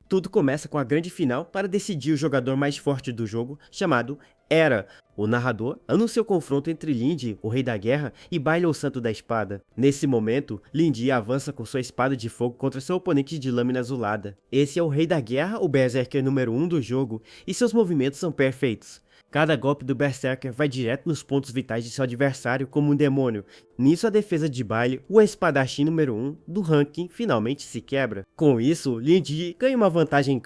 Tudo começa com a grande final para decidir o jogador mais forte do jogo, chamado Era. O narrador anuncia o confronto entre Linde, o Rei da Guerra, e Baile, o Santo da Espada. Nesse momento, Linde avança com sua espada de fogo contra seu oponente de lâmina azulada. Esse é o Rei da Guerra, o Berserker número 1 do jogo, e seus movimentos são perfeitos. Cada golpe do Berserker vai direto nos pontos vitais de seu adversário como um demônio. Nisso a defesa de Baile, o espadachim número 1 do ranking, finalmente se quebra. Com isso, Linde ganha uma vantagem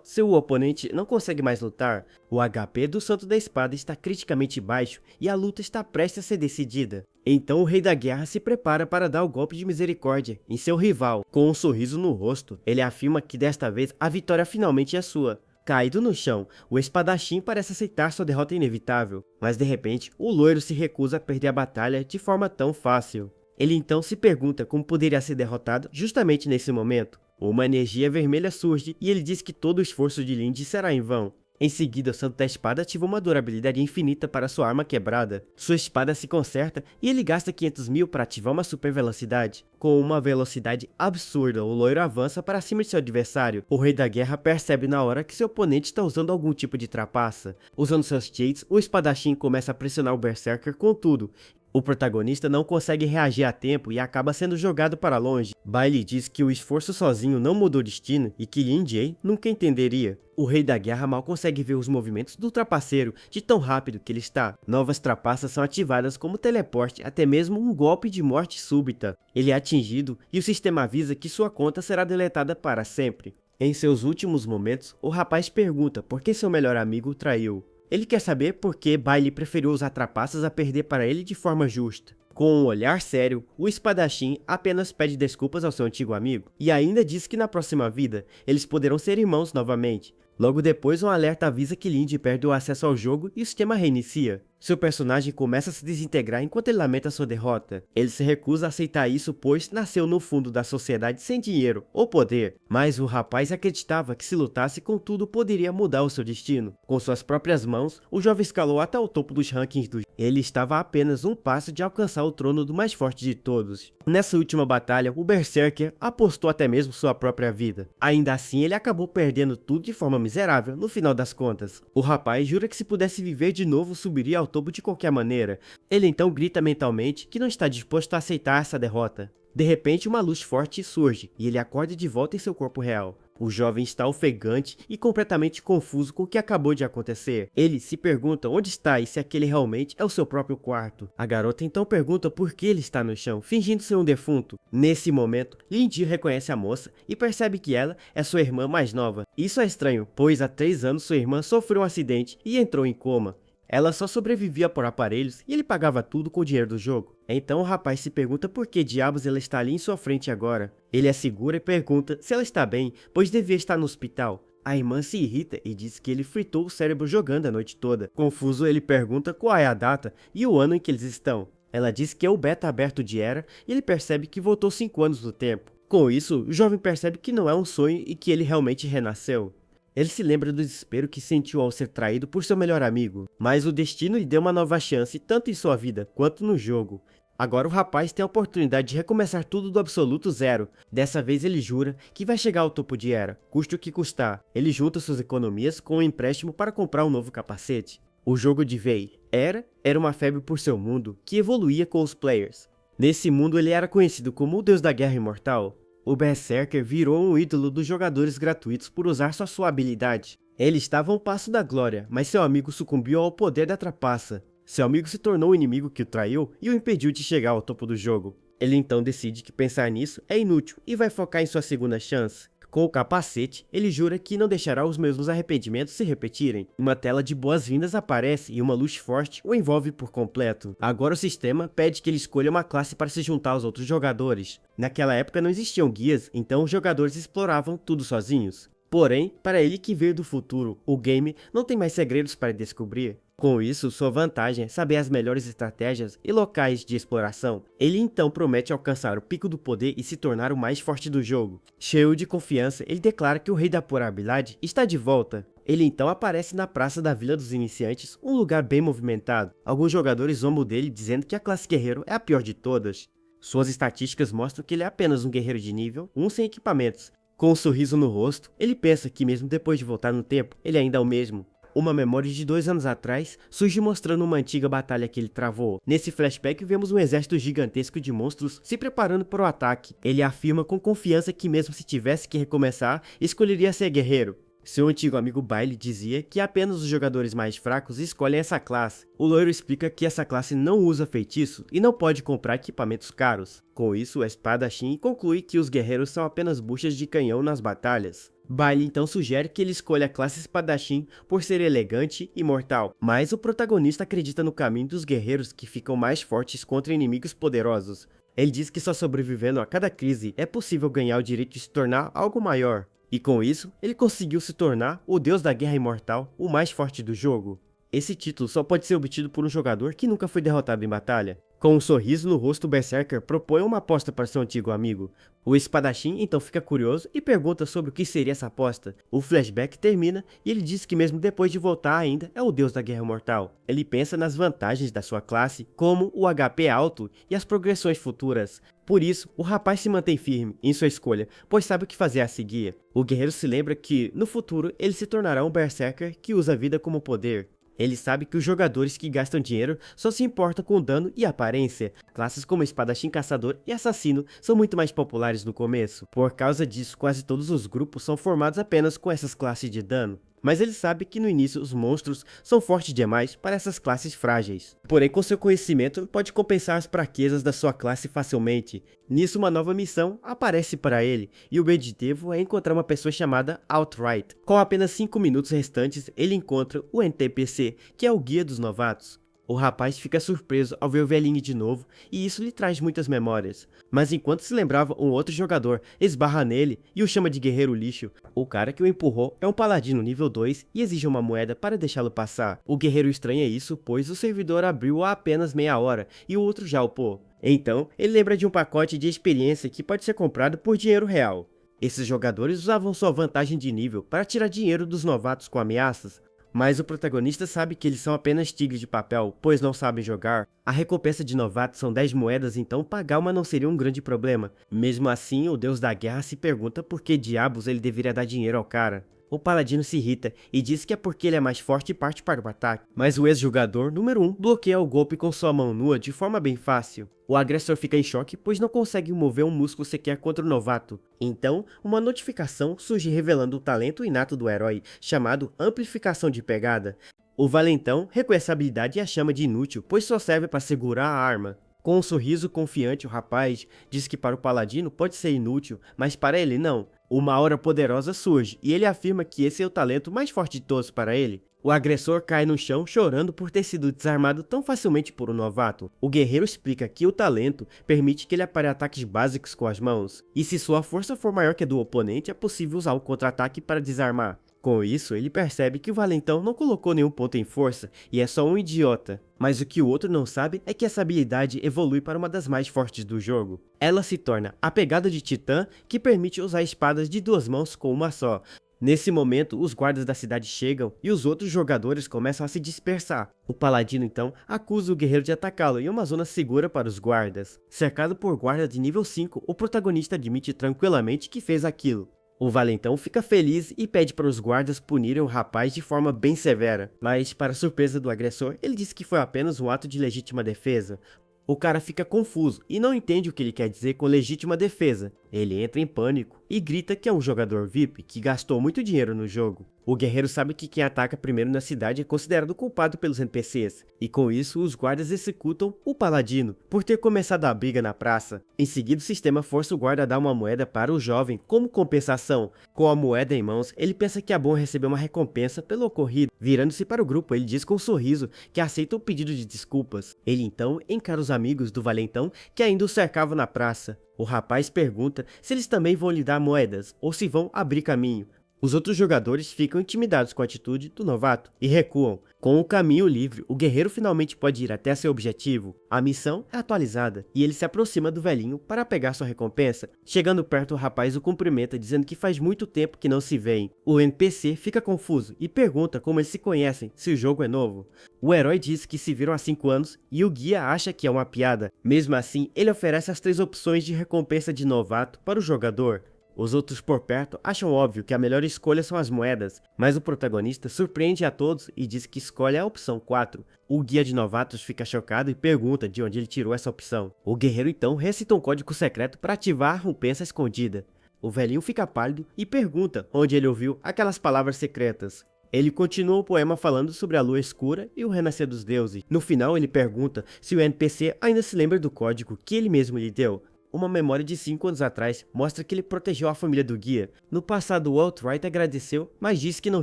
seu oponente não consegue mais lutar. O HP do Santo da Espada está criticamente baixo e a luta está prestes a ser decidida. Então o Rei da Guerra se prepara para dar o golpe de misericórdia em seu rival. Com um sorriso no rosto, ele afirma que desta vez a vitória finalmente é sua. Caído no chão, o espadachim parece aceitar sua derrota inevitável, mas de repente o loiro se recusa a perder a batalha de forma tão fácil. Ele então se pergunta como poderia ser derrotado justamente nesse momento. Uma energia vermelha surge e ele diz que todo o esforço de Linde será em vão. Em seguida, o Santo da Espada ativa uma durabilidade infinita para sua arma quebrada. Sua espada se conserta e ele gasta 500 mil para ativar uma super velocidade. Com uma velocidade absurda, o loiro avança para cima de seu adversário. O Rei da Guerra percebe na hora que seu oponente está usando algum tipo de trapaça. Usando seus cheats, o espadachim começa a pressionar o Berserker com tudo. O protagonista não consegue reagir a tempo e acaba sendo jogado para longe. Baile diz que o esforço sozinho não mudou o destino e que Lin Jie nunca entenderia. O Rei da Guerra mal consegue ver os movimentos do trapaceiro de tão rápido que ele está. Novas trapaças são ativadas como teleporte, até mesmo um golpe de morte súbita. Ele é atingido e o sistema avisa que sua conta será deletada para sempre. Em seus últimos momentos, o rapaz pergunta por que seu melhor amigo o traiu. Ele quer saber por que Baile preferiu usar trapaças a perder para ele de forma justa. Com um olhar sério, o espadachim apenas pede desculpas ao seu antigo amigo e ainda diz que na próxima vida eles poderão ser irmãos novamente. Logo depois, um alerta avisa que Linde perde o acesso ao jogo e o sistema reinicia. Seu personagem começa a se desintegrar enquanto ele lamenta sua derrota. Ele se recusa a aceitar isso, pois nasceu no fundo da sociedade sem dinheiro ou poder. Mas o rapaz acreditava que se lutasse com tudo poderia mudar o seu destino. Com suas próprias mãos, o jovem escalou até o topo dos rankings do jogo. Ele estava a apenas um passo de alcançar o trono do mais forte de todos. Nessa última batalha, o Berserker apostou até mesmo sua própria vida. Ainda assim, ele acabou perdendo tudo de forma miserável no final das contas. O rapaz jura que se pudesse viver de novo, subiria ao topo de qualquer maneira. Ele então grita mentalmente que não está disposto a aceitar essa derrota. De repente, uma luz forte surge e ele acorda de volta em seu corpo real. O jovem está ofegante e completamente confuso com o que acabou de acontecer. Ele se pergunta onde está e se aquele realmente é o seu próprio quarto. A garota então pergunta por que ele está no chão, fingindo ser um defunto. Nesse momento, Linde reconhece a moça e percebe que ela é sua irmã mais nova. Isso é estranho, pois há 3 anos sua irmã sofreu um acidente e entrou em coma. Ela só sobrevivia por aparelhos e ele pagava tudo com o dinheiro do jogo. Então o rapaz se pergunta por que diabos ela está ali em sua frente agora. Ele a segura e pergunta se ela está bem, pois devia estar no hospital. A irmã se irrita e diz que ele fritou o cérebro jogando a noite toda. Confuso, ele pergunta qual é a data e o ano em que eles estão. Ela diz que é o beta aberto de Era e ele percebe que voltou 5 anos no tempo. Com isso, o jovem percebe que não é um sonho e que ele realmente renasceu. Ele se lembra do desespero que sentiu ao ser traído por seu melhor amigo, mas o destino lhe deu uma nova chance tanto em sua vida quanto no jogo. Agora o rapaz tem a oportunidade de recomeçar tudo do absoluto zero. Dessa vez ele jura que vai chegar ao topo de Era, custe o que custar. Ele junta suas economias com um empréstimo para comprar um novo capacete. O jogo de Vei era uma febre por seu mundo que evoluía com os players. Nesse mundo ele era conhecido como o Deus da Guerra Imortal. O Berserker virou um ídolo dos jogadores gratuitos por usar sua habilidade. Ele estava a um passo da glória, mas seu amigo sucumbiu ao poder da trapaça. Seu amigo se tornou o inimigo que o traiu e o impediu de chegar ao topo do jogo. Ele então decide que pensar nisso é inútil e vai focar em sua segunda chance. Com o capacete, ele jura que não deixará os mesmos arrependimentos se repetirem. Uma tela de boas-vindas aparece e uma luz forte o envolve por completo. Agora o sistema pede que ele escolha uma classe para se juntar aos outros jogadores. Naquela época não existiam guias, então os jogadores exploravam tudo sozinhos. Porém, para ele que veio do futuro, o game não tem mais segredos para descobrir. Com isso, sua vantagem é saber as melhores estratégias e locais de exploração. Ele então promete alcançar o pico do poder e se tornar o mais forte do jogo. Cheio de confiança, ele declara que o Rei da Pura Habilidade está de volta. Ele então aparece na praça da Vila dos Iniciantes, um lugar bem movimentado. Alguns jogadores zombam dele dizendo que a classe guerreiro é a pior de todas. Suas estatísticas mostram que ele é apenas um guerreiro de nível 1 sem equipamentos. Com um sorriso no rosto, ele pensa que mesmo depois de voltar no tempo, ele ainda é o mesmo. Uma memória de 2 anos atrás surge mostrando uma antiga batalha que ele travou. Nesse flashback vemos um exército gigantesco de monstros se preparando para o ataque. Ele afirma com confiança que mesmo se tivesse que recomeçar, escolheria ser guerreiro. Seu antigo amigo Bailey dizia que apenas os jogadores mais fracos escolhem essa classe. O loiro explica que essa classe não usa feitiço e não pode comprar equipamentos caros. Com isso, o espadachim conclui que os guerreiros são apenas buchas de canhão nas batalhas. Bailey então sugere que ele escolha a classe espadachim por ser elegante e mortal, mas o protagonista acredita no caminho dos guerreiros que ficam mais fortes contra inimigos poderosos. Ele diz que só sobrevivendo a cada crise é possível ganhar o direito de se tornar algo maior. E com isso, ele conseguiu se tornar o deus da guerra imortal, o mais forte do jogo. Esse título só pode ser obtido por um jogador que nunca foi derrotado em batalha. Com um sorriso no rosto, o Berserker propõe uma aposta para seu antigo amigo. O espadachim então fica curioso e pergunta sobre o que seria essa aposta. O flashback termina e ele diz que mesmo depois de voltar ainda é o deus da guerra mortal. Ele pensa nas vantagens da sua classe, como o HP alto e as progressões futuras. Por isso, o rapaz se mantém firme em sua escolha, pois sabe o que fazer a seguir. O guerreiro se lembra que, no futuro, ele se tornará um Berserker que usa a vida como poder. Ele sabe que os jogadores que gastam dinheiro só se importam com dano e aparência. Classes como espadachim, caçador e assassino são muito mais populares no começo. Por causa disso, quase todos os grupos são formados apenas com essas classes de dano. Mas ele sabe que no início os monstros são fortes demais para essas classes frágeis. Porém, com seu conhecimento, pode compensar as fraquezas da sua classe facilmente. Nisso, uma nova missão aparece para ele, e o objetivo é encontrar uma pessoa chamada Outright. Com apenas 5 minutos restantes, ele encontra o NPC, que é o guia dos novatos. O rapaz fica surpreso ao ver o velhinho de novo, e isso lhe traz muitas memórias. Mas enquanto se lembrava, um outro jogador esbarra nele e o chama de guerreiro lixo. O cara que o empurrou é um paladino nível 2 e exige uma moeda para deixá-lo passar. O guerreiro estranha isso, pois o servidor abriu há apenas meia hora e o outro já upou. Então, ele lembra de um pacote de experiência que pode ser comprado por dinheiro real. Esses jogadores usavam sua vantagem de nível para tirar dinheiro dos novatos com ameaças. Mas o protagonista sabe que eles são apenas tigres de papel, pois não sabem jogar. A recompensa de novato são 10 moedas, então pagar uma não seria um grande problema. Mesmo assim, o deus da guerra se pergunta por que diabos ele deveria dar dinheiro ao cara. O paladino se irrita e diz que é porque ele é mais forte e parte para o ataque. Mas o ex-jogador número 1 bloqueia o golpe com sua mão nua de forma bem fácil. O agressor fica em choque, pois não consegue mover um músculo sequer contra o novato. Então, uma notificação surge revelando o talento inato do herói, chamado Amplificação de Pegada. O valentão reconhece a habilidade e a chama de inútil, pois só serve para segurar a arma. Com um sorriso confiante, o rapaz diz que para o paladino pode ser inútil, mas para ele não. Uma aura poderosa surge, e ele afirma que esse é o talento mais forte de todos para ele. O agressor cai no chão chorando por ter sido desarmado tão facilmente por um novato. O guerreiro explica que o talento permite que ele apare ataques básicos com as mãos, e se sua força for maior que a do oponente, é possível usar o contra-ataque para desarmar. Com isso, ele percebe que o valentão não colocou nenhum ponto em força e é só um idiota. Mas o que o outro não sabe é que essa habilidade evolui para uma das mais fortes do jogo. Ela se torna a Pegada de Titã, que permite usar espadas de 2 mãos com uma só. Nesse momento, os guardas da cidade chegam e os outros jogadores começam a se dispersar. O paladino então acusa o guerreiro de atacá-lo em uma zona segura para os guardas. Cercado por guardas de nível 5, o protagonista admite tranquilamente que fez aquilo. O valentão fica feliz e pede para os guardas punirem o rapaz de forma bem severa, mas para surpresa do agressor, ele diz que foi apenas um ato de legítima defesa. O cara fica confuso e não entende o que ele quer dizer com legítima defesa. Ele entra em pânico e grita que é um jogador VIP que gastou muito dinheiro no jogo. O guerreiro sabe que quem ataca primeiro na cidade é considerado culpado pelos NPCs, e com isso os guardas executam o paladino por ter começado a briga na praça. Em seguida o sistema força o guarda a dar uma moeda para o jovem como compensação. Com a moeda em mãos, ele pensa que é bom receber uma recompensa pelo ocorrido. Virando-se para o grupo, ele diz com um sorriso que aceita o pedido de desculpas. Ele então encara os amigos do valentão que ainda o cercavam na praça. O rapaz pergunta se eles também vão lhe dar moedas ou se vão abrir caminho. Os outros jogadores ficam intimidados com a atitude do novato e recuam. Com o caminho livre, o guerreiro finalmente pode ir até seu objetivo. A missão é atualizada e ele se aproxima do velhinho para pegar sua recompensa. Chegando perto, o rapaz o cumprimenta dizendo que faz muito tempo que não se veem. O NPC fica confuso e pergunta como eles se conhecem, se o jogo é novo. O herói diz que se viram há 5 anos e o guia acha que é uma piada. Mesmo assim, ele oferece as 3 opções de recompensa de novato para o jogador. Os outros por perto acham óbvio que a melhor escolha são as moedas, mas o protagonista surpreende a todos e diz que escolhe a opção 4. O guia de novatos fica chocado e pergunta de onde ele tirou essa opção. O guerreiro então recita um código secreto para ativar a recompensa escondida. O velhinho fica pálido e pergunta onde ele ouviu aquelas palavras secretas. Ele continua o poema falando sobre a lua escura e o renascer dos deuses. No final ele pergunta se o NPC ainda se lembra do código que ele mesmo lhe deu. Uma memória de 5 anos atrás mostra que ele protegeu a família do guia. No passado, o Alt-Right agradeceu, mas disse que não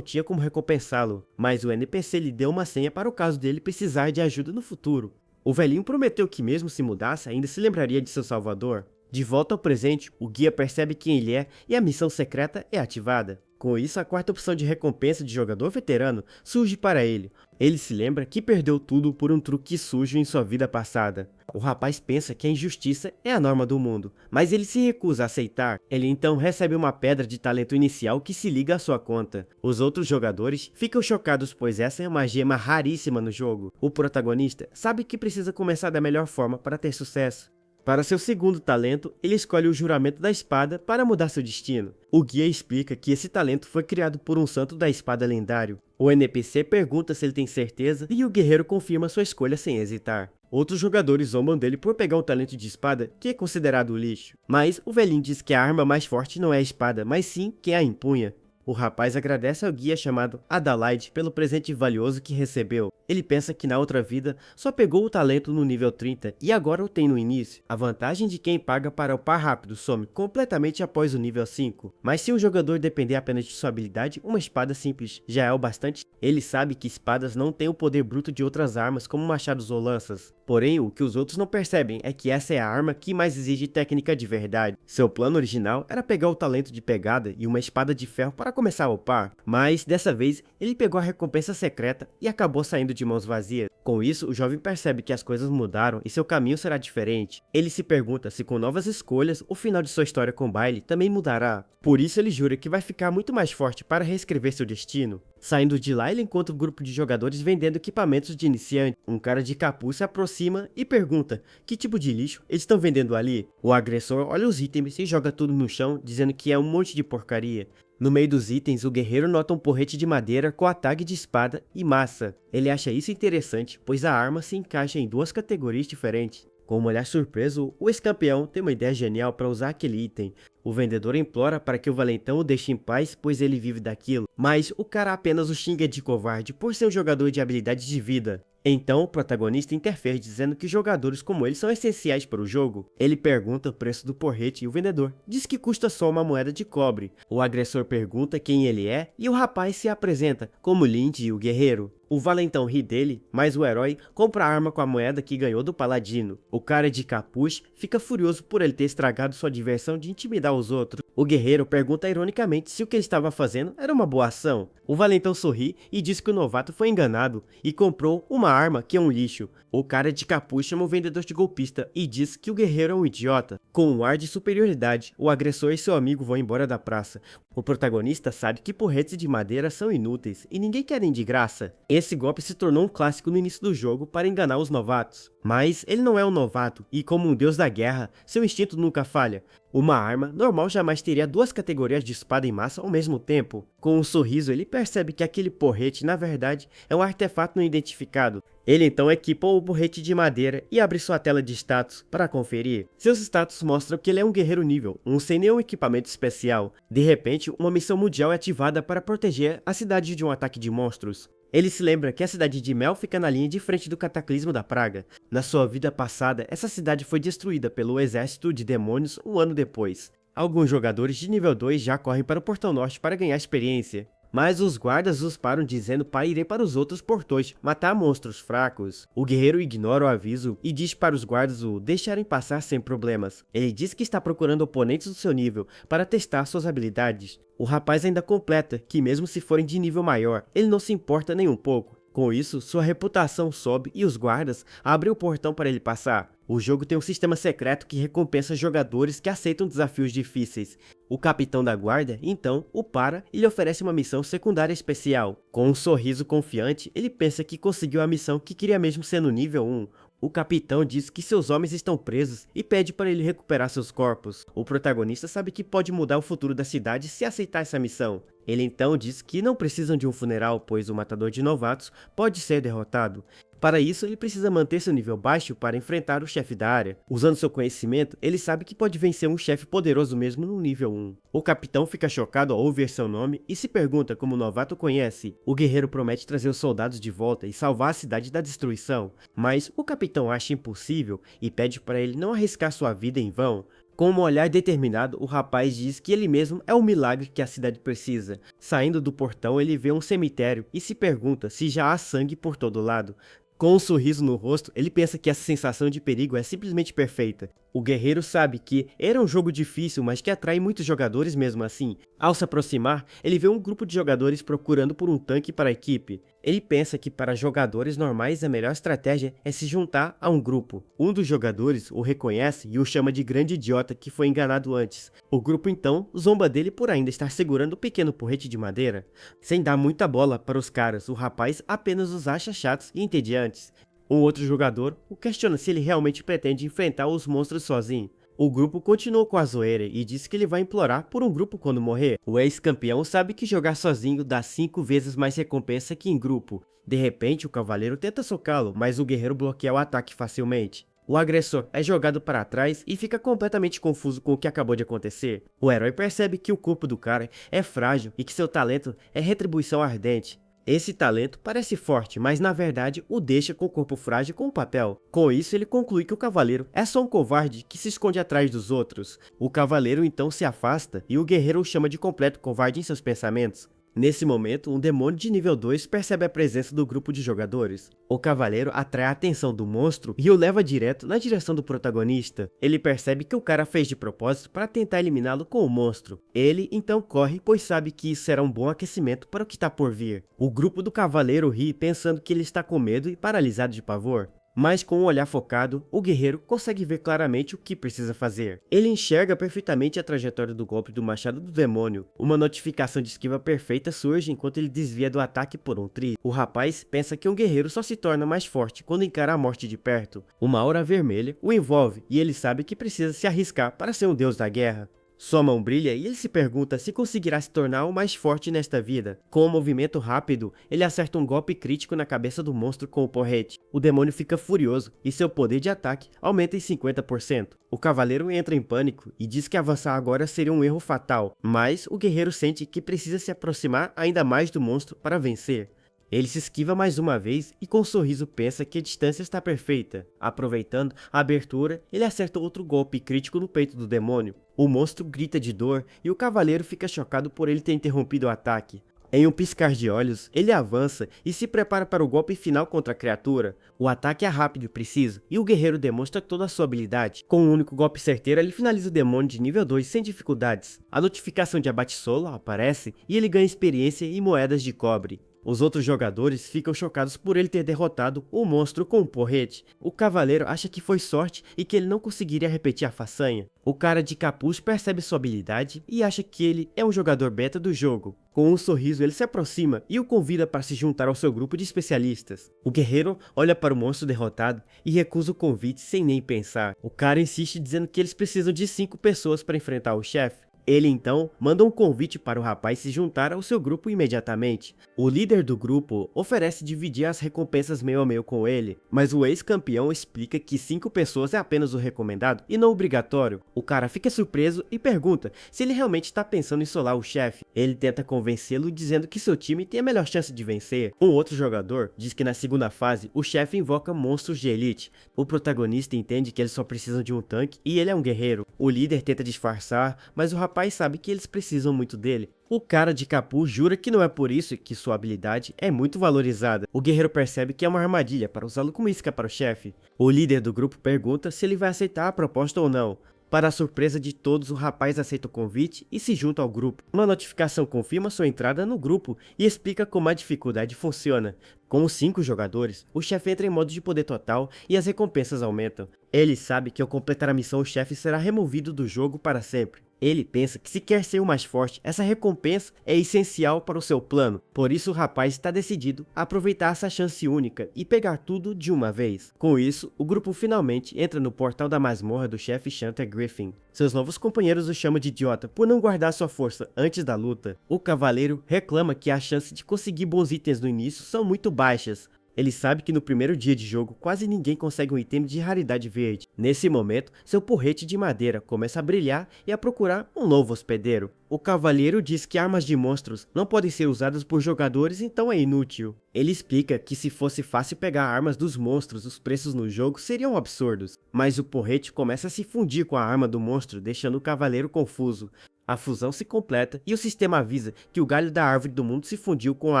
tinha como recompensá-lo. Mas o NPC lhe deu uma senha para o caso dele precisar de ajuda no futuro. O velhinho prometeu que mesmo se mudasse, ainda se lembraria de seu salvador. De volta ao presente, o guia percebe quem ele é e a missão secreta é ativada. Com isso, a quarta opção de recompensa de jogador veterano surge para ele. Ele se lembra que perdeu tudo por um truque sujo em sua vida passada. O rapaz pensa que a injustiça é a norma do mundo, mas ele se recusa a aceitar. Ele então recebe uma pedra de talento inicial que se liga à sua conta. Os outros jogadores ficam chocados, pois essa é uma gema raríssima no jogo. O protagonista sabe que precisa começar da melhor forma para ter sucesso. Para seu segundo talento, ele escolhe o juramento da espada para mudar seu destino. O guia explica que esse talento foi criado por um santo da espada lendário. O NPC pergunta se ele tem certeza e o guerreiro confirma sua escolha sem hesitar. Outros jogadores zombam dele por pegar um talento de espada que é considerado lixo. Mas o velhinho diz que a arma mais forte não é a espada, mas sim quem a empunha. O rapaz agradece ao guia chamado Adalaide pelo presente valioso que recebeu. Ele pensa que na outra vida só pegou o talento no nível 30 e agora o tem no início. A vantagem de quem paga para upar rápido some completamente após o nível 5. Mas se um jogador depender apenas de sua habilidade, uma espada simples já é o bastante. Ele sabe que espadas não têm o poder bruto de outras armas como machados ou lanças. Porém, o que os outros não percebem é que essa é a arma que mais exige técnica de verdade. Seu plano original era pegar o talento de pegada e uma espada de ferro para começar a upar, mas dessa vez ele pegou a recompensa secreta e acabou saindo de mãos vazias. Com isso, o jovem percebe que as coisas mudaram e seu caminho será diferente. Ele se pergunta se com novas escolhas, o final de sua história com Bailey também mudará. Por isso ele jura que vai ficar muito mais forte para reescrever seu destino. Saindo de lá, ele encontra um grupo de jogadores vendendo equipamentos de iniciante. Um cara de capuz se aproxima e pergunta que tipo de lixo eles estão vendendo ali. O agressor olha os itens e joga tudo no chão, dizendo que é um monte de porcaria. No meio dos itens, o guerreiro nota um porrete de madeira com ataque de espada e massa. Ele acha isso interessante, pois a arma se encaixa em duas categorias diferentes. Com um olhar surpreso, o ex-campeão tem uma ideia genial para usar aquele item. O vendedor implora para que o valentão o deixe em paz, pois ele vive daquilo. Mas o cara apenas o xinga de covarde por ser um jogador de habilidade de vida. Então o protagonista interfere dizendo que jogadores como ele são essenciais para o jogo. Ele pergunta o preço do porrete e o vendedor diz que custa só uma moeda de cobre. O agressor pergunta quem ele é e o rapaz se apresenta como Lindy, o guerreiro. O valentão ri dele, mas o herói compra a arma com a moeda que ganhou do paladino. O cara de capuz fica furioso por ele ter estragado sua diversão de intimidar os outros. O guerreiro pergunta ironicamente se o que ele estava fazendo era uma boa ação. O valentão sorri e diz que o novato foi enganado e comprou uma arma que é um lixo. O cara de capuz chama o vendedor de golpista e diz que o guerreiro é um idiota. Com um ar de superioridade, o agressor e seu amigo vão embora da praça. O protagonista sabe que porretes de madeira são inúteis e ninguém quer nem de graça. Esse golpe se tornou um clássico no início do jogo para enganar os novatos. Mas ele não é um novato e, como um deus da guerra, seu instinto nunca falha. Uma arma normal jamais teria duas categorias de espada e massa ao mesmo tempo. Com um sorriso, ele percebe que aquele porrete, na verdade, é um artefato não identificado. Ele então equipa o porrete de madeira e abre sua tela de status para conferir. Seus status mostram que ele é um guerreiro nível 1 sem nenhum equipamento especial. De repente, uma missão mundial é ativada para proteger a cidade de um ataque de monstros. Ele se lembra que a cidade de Mel fica na linha de frente do cataclismo da praga. Na sua vida passada, essa cidade foi destruída pelo exército de demônios um ano depois. Alguns jogadores de nível 2 já correm para o portão norte para ganhar experiência. Mas os guardas os param dizendo para irem para os outros portões, matar monstros fracos. O guerreiro ignora o aviso e diz para os guardas o deixarem passar sem problemas. Ele diz que está procurando oponentes do seu nível para testar suas habilidades. O rapaz ainda completa que mesmo se forem de nível maior, ele não se importa nem um pouco. Com isso, sua reputação sobe e os guardas abrem o portão para ele passar. O jogo tem um sistema secreto que recompensa jogadores que aceitam desafios difíceis. O capitão da guarda, então, o para e lhe oferece uma missão secundária especial. Com um sorriso confiante, ele pensa que conseguiu a missão que queria mesmo ser no nível 1. O capitão diz que seus homens estão presos e pede para ele recuperar seus corpos. O protagonista sabe que pode mudar o futuro da cidade se aceitar essa missão. Ele então diz que não precisam de um funeral, pois o matador de novatos pode ser derrotado. Para isso, ele precisa manter seu nível baixo para enfrentar o chefe da área. Usando seu conhecimento, ele sabe que pode vencer um chefe poderoso mesmo no nível 1. O capitão fica chocado ao ouvir seu nome e se pergunta como o novato conhece. O guerreiro promete trazer os soldados de volta e salvar a cidade da destruição, mas o capitão acha impossível e pede para ele não arriscar sua vida em vão. Com um olhar determinado, o rapaz diz que ele mesmo é o milagre que a cidade precisa. Saindo do portão, ele vê um cemitério e se pergunta se já há sangue por todo lado. Com um sorriso no rosto, ele pensa que essa sensação de perigo é simplesmente perfeita. O guerreiro sabe que era um jogo difícil, mas que atrai muitos jogadores mesmo assim. Ao se aproximar, ele vê um grupo de jogadores procurando por um tanque para a equipe. Ele pensa que para jogadores normais a melhor estratégia é se juntar a um grupo. Um dos jogadores o reconhece e o chama de grande idiota que foi enganado antes. O grupo então zomba dele por ainda estar segurando um pequeno porrete de madeira. Sem dar muita bola para os caras, o rapaz apenas os acha chatos e entediantes. Um outro jogador o questiona se ele realmente pretende enfrentar os monstros sozinho. O grupo continuou com a zoeira e disse que ele vai implorar por um grupo quando morrer. O ex-campeão sabe que jogar sozinho dá 5 vezes mais recompensa que em grupo. De repente, o cavaleiro tenta socá-lo, mas o guerreiro bloqueia o ataque facilmente. O agressor é jogado para trás e fica completamente confuso com o que acabou de acontecer. O herói percebe que o corpo do cara é frágil e que seu talento é retribuição ardente. Esse talento parece forte, mas na verdade o deixa com o corpo frágil com o papel. Com isso, ele conclui que o cavaleiro é só um covarde que se esconde atrás dos outros. O cavaleiro então se afasta e o guerreiro o chama de completo covarde em seus pensamentos. Nesse momento, um demônio de nível 2 percebe a presença do grupo de jogadores. O cavaleiro atrai a atenção do monstro e o leva direto na direção do protagonista. Ele percebe que o cara fez de propósito para tentar eliminá-lo com o monstro. Ele então corre, pois sabe que isso será um bom aquecimento para o que está por vir. O grupo do cavaleiro ri pensando que ele está com medo e paralisado de pavor. Mas com um olhar focado, o guerreiro consegue ver claramente o que precisa fazer. Ele enxerga perfeitamente a trajetória do golpe do machado do demônio. Uma notificação de esquiva perfeita surge enquanto ele desvia do ataque por um triz. O rapaz pensa que um guerreiro só se torna mais forte quando encara a morte de perto. Uma aura vermelha o envolve e ele sabe que precisa se arriscar para ser um deus da guerra. Sua mão brilha e ele se pergunta se conseguirá se tornar o mais forte nesta vida. Com um movimento rápido, ele acerta um golpe crítico na cabeça do monstro com o porrete. O demônio fica furioso e seu poder de ataque aumenta em 50%. O cavaleiro entra em pânico e diz que avançar agora seria um erro fatal, mas o guerreiro sente que precisa se aproximar ainda mais do monstro para vencer. Ele se esquiva mais uma vez e com um sorriso pensa que a distância está perfeita. Aproveitando a abertura, ele acerta outro golpe crítico no peito do demônio. O monstro grita de dor e o cavaleiro fica chocado por ele ter interrompido o ataque. Em um piscar de olhos, ele avança e se prepara para o golpe final contra a criatura. O ataque é rápido e preciso, e o guerreiro demonstra toda a sua habilidade. Com um único golpe certeiro, ele finaliza o demônio de nível 2 sem dificuldades. A notificação de abate solo aparece e ele ganha experiência e moedas de cobre. Os outros jogadores ficam chocados por ele ter derrotado o monstro com um porrete. O cavaleiro acha que foi sorte e que ele não conseguiria repetir a façanha. O cara de capuz percebe sua habilidade e acha que ele é um jogador beta do jogo. Com um sorriso, ele se aproxima e o convida para se juntar ao seu grupo de especialistas. O guerreiro olha para o monstro derrotado e recusa o convite sem nem pensar. O cara insiste dizendo que eles precisam de 5 pessoas para enfrentar o chefe. Ele então manda um convite para o rapaz se juntar ao seu grupo imediatamente. O líder do grupo oferece dividir as recompensas meio a meio com ele, mas o ex-campeão explica que 5 pessoas é apenas o recomendado e não obrigatório. O cara fica surpreso e pergunta se ele realmente está pensando em solar o chefe. Ele tenta convencê-lo dizendo que seu time tem a melhor chance de vencer. Um outro jogador diz que na segunda fase o chefe invoca monstros de elite. O protagonista entende que eles só precisam de um tanque e ele é um guerreiro. O líder tenta disfarçar, mas o rapaz sabe que eles precisam muito dele. O cara de capuz jura que não é por isso que sua habilidade é muito valorizada. O guerreiro percebe que é uma armadilha para usá-lo como isca para o chefe. O líder do grupo pergunta se ele vai aceitar a proposta ou não. Para a surpresa de todos, o rapaz aceita o convite e se junta ao grupo. Uma notificação confirma sua entrada no grupo e explica como a dificuldade funciona. Com os 5 jogadores, o chefe entra em modo de poder total e as recompensas aumentam. Ele sabe que ao completar a missão o chefe será removido do jogo para sempre. Ele pensa que se quer ser o mais forte, essa recompensa é essencial para o seu plano. Por isso o rapaz está decidido a aproveitar essa chance única e pegar tudo de uma vez. Com isso, o grupo finalmente entra no portal da masmorra do chefe Chanter Griffin. Seus novos companheiros o chamam de idiota por não guardar sua força antes da luta. O cavaleiro reclama que as chances de conseguir bons itens no início são muito baixas. Ele sabe que no primeiro dia de jogo quase ninguém consegue um item de raridade verde. Nesse momento, seu porrete de madeira começa a brilhar e a procurar um novo hospedeiro. O cavaleiro diz que armas de monstros não podem ser usadas por jogadores, então é inútil. Ele explica que se fosse fácil pegar armas dos monstros, os preços no jogo seriam absurdos. Mas o porrete começa a se fundir com a arma do monstro, deixando o cavaleiro confuso. A fusão se completa e o sistema avisa que o galho da árvore do mundo se fundiu com a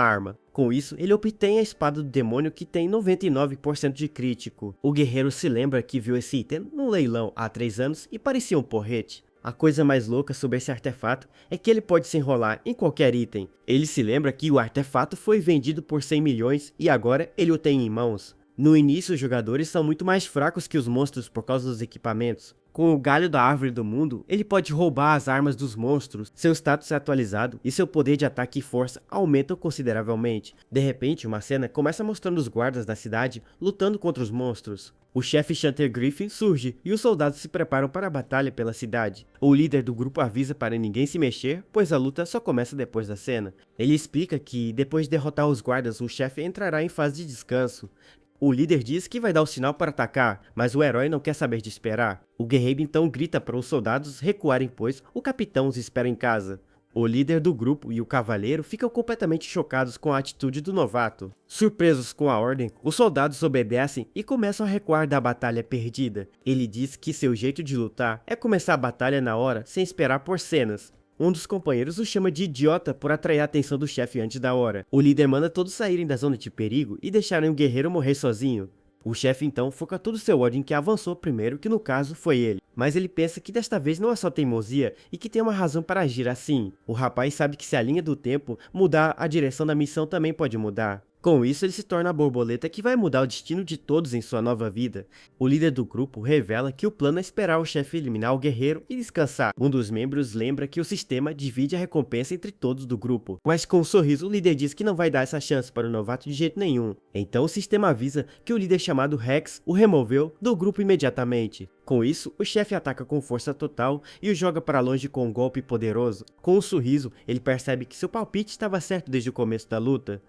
arma. Com isso, ele obtém a espada do demônio que tem 99% de crítico. O guerreiro se lembra que viu esse item num leilão há 3 anos e parecia um porrete. A coisa mais louca sobre esse artefato é que ele pode se enrolar em qualquer item. Ele se lembra que o artefato foi vendido por 100 milhões e agora ele o tem em mãos. No início, os jogadores são muito mais fracos que os monstros por causa dos equipamentos. Com o galho da árvore do mundo, ele pode roubar as armas dos monstros, seu status é atualizado e seu poder de ataque e força aumentam consideravelmente. De repente, uma cena começa mostrando os guardas da cidade lutando contra os monstros. O chefe Chanter Griffin surge e os soldados se preparam para a batalha pela cidade. O líder do grupo avisa para ninguém se mexer, pois a luta só começa depois da cena. Ele explica que depois de derrotar os guardas, o chefe entrará em fase de descanso. O líder diz que vai dar o sinal para atacar, mas o herói não quer saber de esperar. O guerreiro então grita para os soldados recuarem, pois o capitão os espera em casa. O líder do grupo e o cavaleiro ficam completamente chocados com a atitude do novato. Surpresos com a ordem, os soldados obedecem e começam a recuar da batalha perdida. Ele diz que seu jeito de lutar é começar a batalha na hora, sem esperar por cenas. Um dos companheiros o chama de idiota por atrair a atenção do chefe antes da hora. O líder manda todos saírem da zona de perigo e deixarem o guerreiro morrer sozinho. O chefe então foca todo seu ódio em quem avançou primeiro, que no caso foi ele. Mas ele pensa que desta vez não é só teimosia e que tem uma razão para agir assim. O rapaz sabe que se a linha do tempo mudar, a direção da missão também pode mudar. Com isso, ele se torna a borboleta que vai mudar o destino de todos em sua nova vida. O líder do grupo revela que o plano é esperar o chefe eliminar o guerreiro e descansar. Um dos membros lembra que o sistema divide a recompensa entre todos do grupo. Mas com um sorriso, o líder diz que não vai dar essa chance para o novato de jeito nenhum. Então o sistema avisa que o líder chamado Rex o removeu do grupo imediatamente. Com isso, o chefe ataca com força total e o joga para longe com um golpe poderoso. Com um sorriso, ele percebe que seu palpite estava certo desde o começo da luta.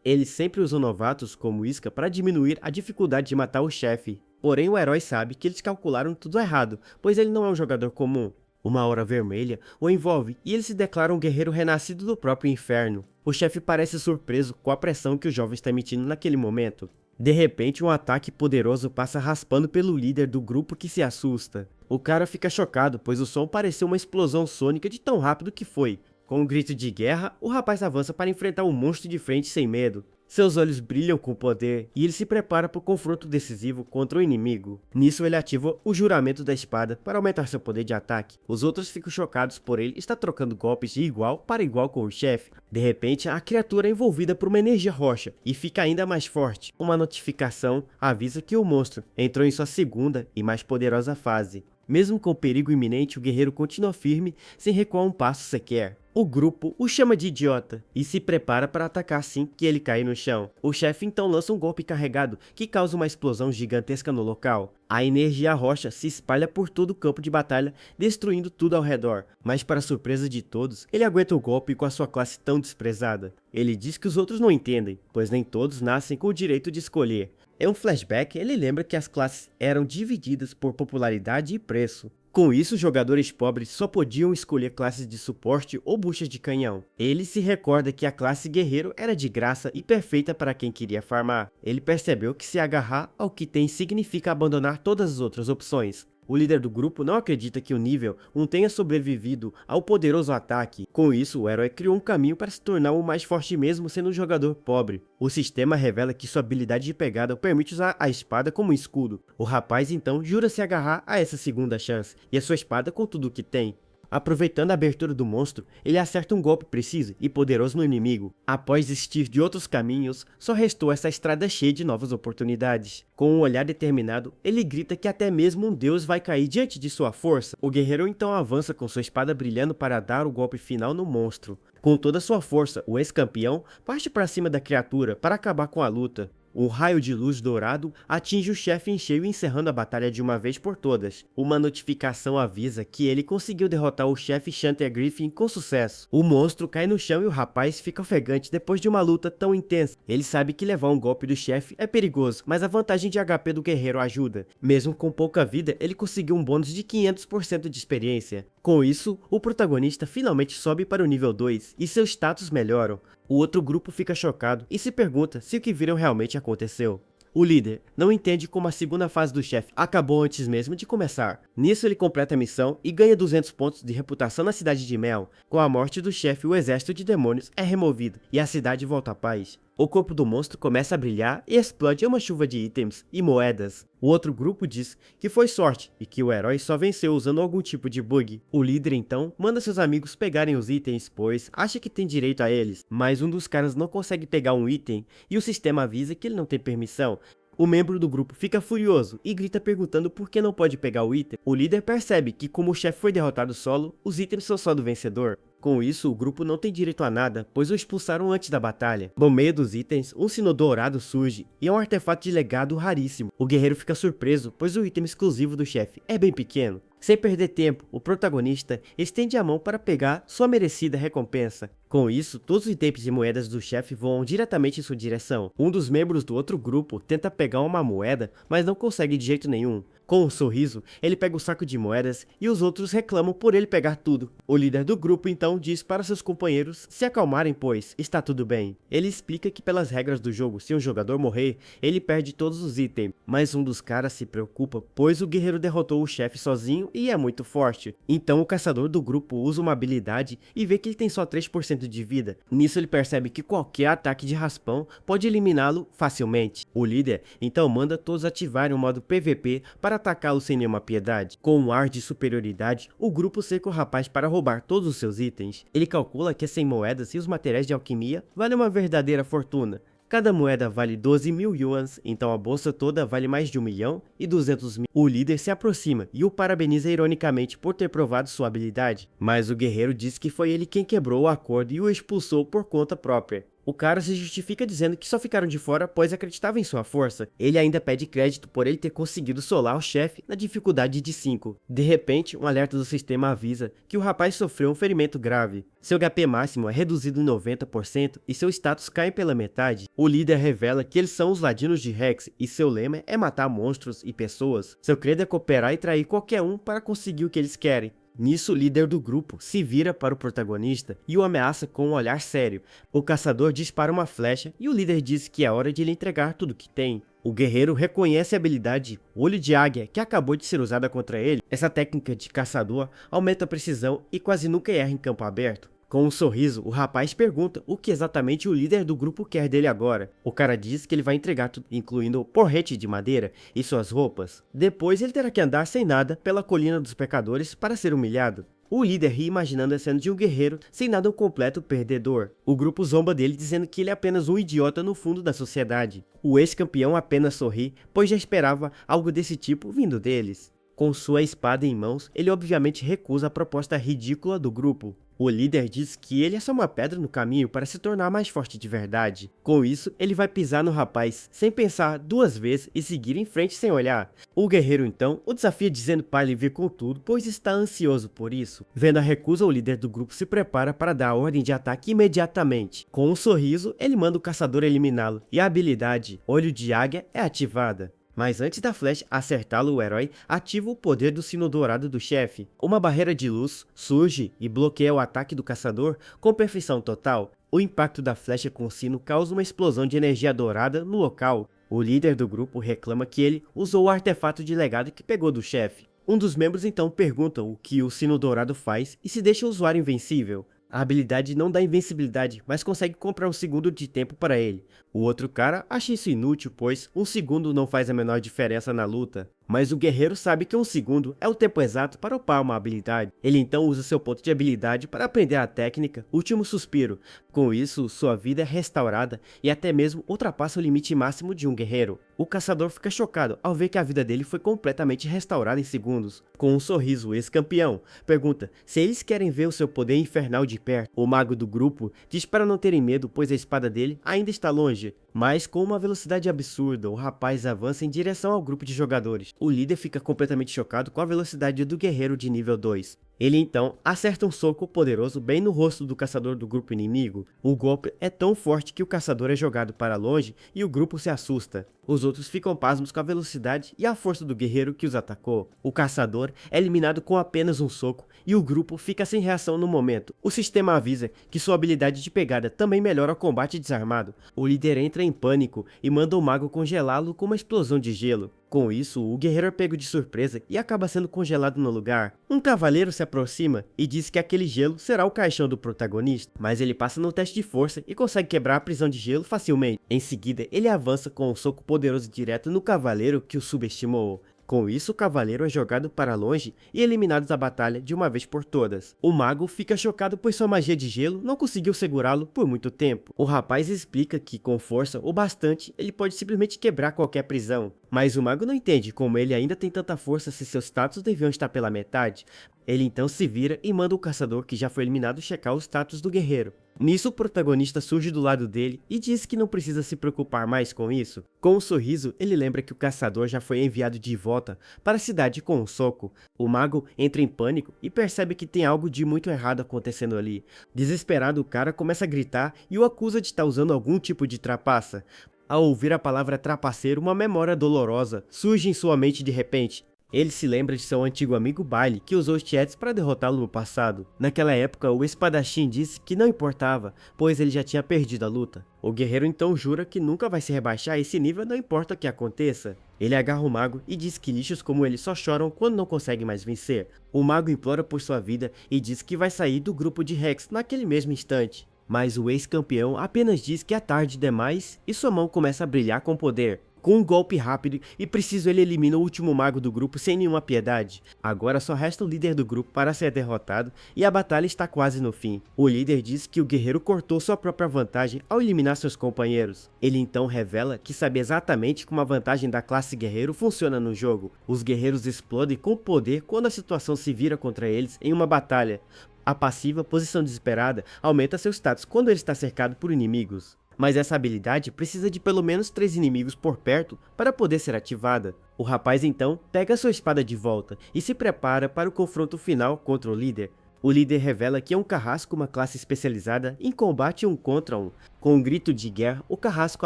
Ele sempre usou novatos como isca para diminuir a dificuldade de matar o chefe. Porém, o herói sabe que eles calcularam tudo errado, pois ele não é um jogador comum. Uma aura vermelha o envolve e ele se declara um guerreiro renascido do próprio inferno. O chefe parece surpreso com a pressão que o jovem está emitindo naquele momento. De repente, um ataque poderoso passa raspando pelo líder do grupo, que se assusta. O cara fica chocado, pois o som pareceu uma explosão sônica de tão rápido que foi. Com um grito de guerra, o rapaz avança para enfrentar o monstro de frente sem medo. Seus olhos brilham com poder e ele se prepara para o confronto decisivo contra o inimigo. Nisso ele ativa o juramento da espada para aumentar seu poder de ataque. Os outros ficam chocados por ele estar trocando golpes de igual para igual com o chefe. De repente, a criatura é envolvida por uma energia roxa e fica ainda mais forte. Uma notificação avisa que o monstro entrou em sua segunda e mais poderosa fase. Mesmo com o perigo iminente, o guerreiro continua firme, sem recuar um passo sequer. O grupo o chama de idiota e se prepara para atacar assim que ele cair no chão. O chefe então lança um golpe carregado que causa uma explosão gigantesca no local. A energia roxa se espalha por todo o campo de batalha, destruindo tudo ao redor. Mas para surpresa de todos, ele aguenta o golpe com a sua classe tão desprezada. Ele diz que os outros não entendem, pois nem todos nascem com o direito de escolher. Em um flashback, ele lembra que as classes eram divididas por popularidade e preço. Com isso, os jogadores pobres só podiam escolher classes de suporte ou buchas de canhão. Ele se recorda que a classe guerreiro era de graça e perfeita para quem queria farmar. Ele percebeu que se agarrar ao que tem significa abandonar todas as outras opções. O líder do grupo não acredita que o nível 1 tenha sobrevivido ao poderoso ataque. Com isso, o herói criou um caminho para se tornar o mais forte mesmo sendo um jogador pobre. O sistema revela que sua habilidade de pegada o permite usar a espada como escudo. O rapaz então jura se agarrar a essa segunda chance e a sua espada com tudo o que tem. Aproveitando a abertura do monstro, ele acerta um golpe preciso e poderoso no inimigo. Após desistir de outros caminhos, só restou essa estrada cheia de novas oportunidades. Com um olhar determinado, ele grita que até mesmo um deus vai cair diante de sua força. O guerreiro então avança com sua espada brilhando para dar o golpe final no monstro. Com toda sua força, o ex-campeão parte para cima da criatura para acabar com a luta. Um raio de luz dourado atinge o chefe em cheio, encerrando a batalha de uma vez por todas. Uma notificação avisa que ele conseguiu derrotar o chefe Shanter Griffin com sucesso. O monstro cai no chão e o rapaz fica ofegante depois de uma luta tão intensa. Ele sabe que levar um golpe do chefe é perigoso, mas a vantagem de HP do guerreiro ajuda. Mesmo com pouca vida, ele conseguiu um bônus de 500% de experiência. Com isso, o protagonista finalmente sobe para o nível 2 e seus status melhoram. O outro grupo fica chocado e se pergunta se o que viram realmente aconteceu. O líder não entende como a segunda fase do chefe acabou antes mesmo de começar. Nisso ele completa a missão e ganha 200 pontos de reputação na cidade de Mel. Com a morte do chefe, o exército de demônios é removido e a cidade volta à paz. O corpo do monstro começa a brilhar e explode uma chuva de itens e moedas. O outro grupo diz que foi sorte e que o herói só venceu usando algum tipo de bug. O líder então manda seus amigos pegarem os itens, pois acha que tem direito a eles. Mas um dos caras não consegue pegar um item e o sistema avisa que ele não tem permissão. O membro do grupo fica furioso e grita perguntando por que não pode pegar o item. O líder percebe que como o chefe foi derrotado solo, os itens são só do vencedor. Com isso, o grupo não tem direito a nada, pois o expulsaram antes da batalha. No meio dos itens, um sino dourado surge e é um artefato de legado raríssimo. O guerreiro fica surpreso, pois o item exclusivo do chefe é bem pequeno. Sem perder tempo, o protagonista estende a mão para pegar sua merecida recompensa. Com isso, todos os itens e moedas do chefe voam diretamente em sua direção. Um dos membros do outro grupo tenta pegar uma moeda, mas não consegue de jeito nenhum. Com um sorriso, ele pega o saco de moedas e os outros reclamam por ele pegar tudo. O líder do grupo então diz para seus companheiros se acalmarem, pois está tudo bem. Ele explica que pelas regras do jogo, se um jogador morrer, ele perde todos os itens. Mas um dos caras se preocupa, pois o guerreiro derrotou o chefe sozinho e é muito forte. Então o caçador do grupo usa uma habilidade e vê que ele tem só 3% de vida. Nisso ele percebe que qualquer ataque de raspão pode eliminá-lo facilmente. O líder então manda todos ativarem o modo PVP para atacá-lo sem nenhuma piedade. Com um ar de superioridade, o grupo cerca o rapaz para roubar todos os seus itens. Ele calcula que as 100 moedas e os materiais de alquimia valem uma verdadeira fortuna. Cada moeda vale 12.000 yuans, então a bolsa toda vale mais de 1.200.000. O líder se aproxima e o parabeniza ironicamente por ter provado sua habilidade, mas o guerreiro diz que foi ele quem quebrou o acordo e o expulsou por conta própria. O cara se justifica dizendo que só ficaram de fora pois acreditava em sua força. Ele ainda pede crédito por ele ter conseguido solar o chefe na dificuldade de 5. De repente, um alerta do sistema avisa que o rapaz sofreu um ferimento grave. Seu HP máximo é reduzido em 90% e seu status cai pela metade. O líder revela que eles são os ladinos de Rex e seu lema é matar monstros e pessoas. Seu credo é cooperar e trair qualquer um para conseguir o que eles querem. Nisso, o líder do grupo se vira para o protagonista e o ameaça com um olhar sério. O caçador dispara uma flecha e o líder diz que é hora de lhe entregar tudo que tem. O guerreiro reconhece a habilidade Olho de Águia, que acabou de ser usada contra ele. Essa técnica de caçador aumenta a precisão e quase nunca erra em campo aberto. Com um sorriso, o rapaz pergunta o que exatamente o líder do grupo quer dele agora. O cara diz que ele vai entregar tudo, incluindo o porrete de madeira e suas roupas. Depois ele terá que andar sem nada pela colina dos pecadores para ser humilhado. O líder ri imaginando a cena de um guerreiro sem nada um completo perdedor. O grupo zomba dele dizendo que ele é apenas um idiota no fundo da sociedade. O ex-campeão apenas sorri, pois já esperava algo desse tipo vindo deles. Com sua espada em mãos, ele obviamente recusa a proposta ridícula do grupo. O líder diz que ele é só uma pedra no caminho para se tornar mais forte de verdade. Com isso, ele vai pisar no rapaz, sem pensar duas vezes e seguir em frente sem olhar. O guerreiro então o desafia dizendo para ele vir com tudo, pois está ansioso por isso. Vendo a recusa, o líder do grupo se prepara para dar a ordem de ataque imediatamente. Com um sorriso, ele manda o caçador eliminá-lo, e a habilidade Olho de Águia é ativada. Mas antes da flecha acertá-lo, o herói ativa o poder do sino dourado do chefe. Uma barreira de luz surge e bloqueia o ataque do caçador com perfeição total. O impacto da flecha com o sino causa uma explosão de energia dourada no local. O líder do grupo reclama que ele usou o artefato de legado que pegou do chefe. Um dos membros então pergunta o que o sino dourado faz e se deixa o usuário invencível. A habilidade não dá invencibilidade, mas consegue comprar um segundo de tempo para ele. O outro cara acha isso inútil, pois um segundo não faz a menor diferença na luta. Mas o guerreiro sabe que 1 segundo é o tempo exato para upar uma habilidade. Ele então usa seu ponto de habilidade para aprender a técnica Último Suspiro. Com isso, sua vida é restaurada e até mesmo ultrapassa o limite máximo de um guerreiro. O caçador fica chocado ao ver que a vida dele foi completamente restaurada em segundos. Com um sorriso, o ex-campeão pergunta se eles querem ver o seu poder infernal de perto. O mago do grupo diz para não terem medo, pois a espada dele ainda está longe. Mas com uma velocidade absurda, o rapaz avança em direção ao grupo de jogadores. O líder fica completamente chocado com a velocidade do guerreiro de nível 2. Ele então acerta um soco poderoso bem no rosto do caçador do grupo inimigo. O golpe é tão forte que o caçador é jogado para longe e o grupo se assusta. Os outros ficam pasmos com a velocidade e a força do guerreiro que os atacou. O caçador é eliminado com apenas um soco e o grupo fica sem reação no momento. O sistema avisa que sua habilidade de pegada também melhora o combate desarmado. O líder entra em pânico e manda o mago congelá-lo com uma explosão de gelo. Com isso, o guerreiro é pego de surpresa e acaba sendo congelado no lugar. Um cavaleiro se aproxima e diz que aquele gelo será o caixão do protagonista, mas ele passa no teste de força e consegue quebrar a prisão de gelo facilmente. Em seguida, ele avança com um soco poderoso direto no cavaleiro que o subestimou. Com isso, o cavaleiro é jogado para longe e eliminado da batalha de uma vez por todas. O mago fica chocado pois sua magia de gelo não conseguiu segurá-lo por muito tempo. O rapaz explica que com força o bastante ele pode simplesmente quebrar qualquer prisão. Mas o mago não entende como ele ainda tem tanta força se seus status deviam estar pela metade. Ele então se vira e manda o caçador que já foi eliminado checar o status do guerreiro. Nisso, o protagonista surge do lado dele e diz que não precisa se preocupar mais com isso. Com um sorriso, ele lembra que o caçador já foi enviado de volta para a cidade com um soco. O mago entra em pânico e percebe que tem algo de muito errado acontecendo ali. Desesperado, o cara começa a gritar e o acusa de estar usando algum tipo de trapaça. Ao ouvir a palavra trapaceiro, uma memória dolorosa surge em sua mente de repente. Ele se lembra de seu antigo amigo Baile, que usou os Tietes para derrotá-lo no passado. Naquela época, o espadachim disse que não importava, pois ele já tinha perdido a luta. O guerreiro então jura que nunca vai se rebaixar a esse nível, não importa o que aconteça. Ele agarra o mago e diz que lixos como ele só choram quando não conseguem mais vencer. O mago implora por sua vida e diz que vai sair do grupo de Rex naquele mesmo instante. Mas o ex-campeão apenas diz que é tarde demais e sua mão começa a brilhar com poder. Com um golpe rápido e preciso, ele elimina o último mago do grupo sem nenhuma piedade. Agora só resta o líder do grupo para ser derrotado e a batalha está quase no fim. O líder diz que o guerreiro cortou sua própria vantagem ao eliminar seus companheiros. Ele então revela que sabe exatamente como a vantagem da classe guerreiro funciona no jogo. Os guerreiros explodem com poder quando a situação se vira contra eles em uma batalha. A passiva Posição Desesperada aumenta seu status quando ele está cercado por inimigos. Mas essa habilidade precisa de pelo menos 3 inimigos por perto para poder ser ativada. O rapaz então pega sua espada de volta e se prepara para o confronto final contra o líder. O líder revela que é um carrasco, uma classe especializada em combate 1 contra 1. Com um grito de guerra, o carrasco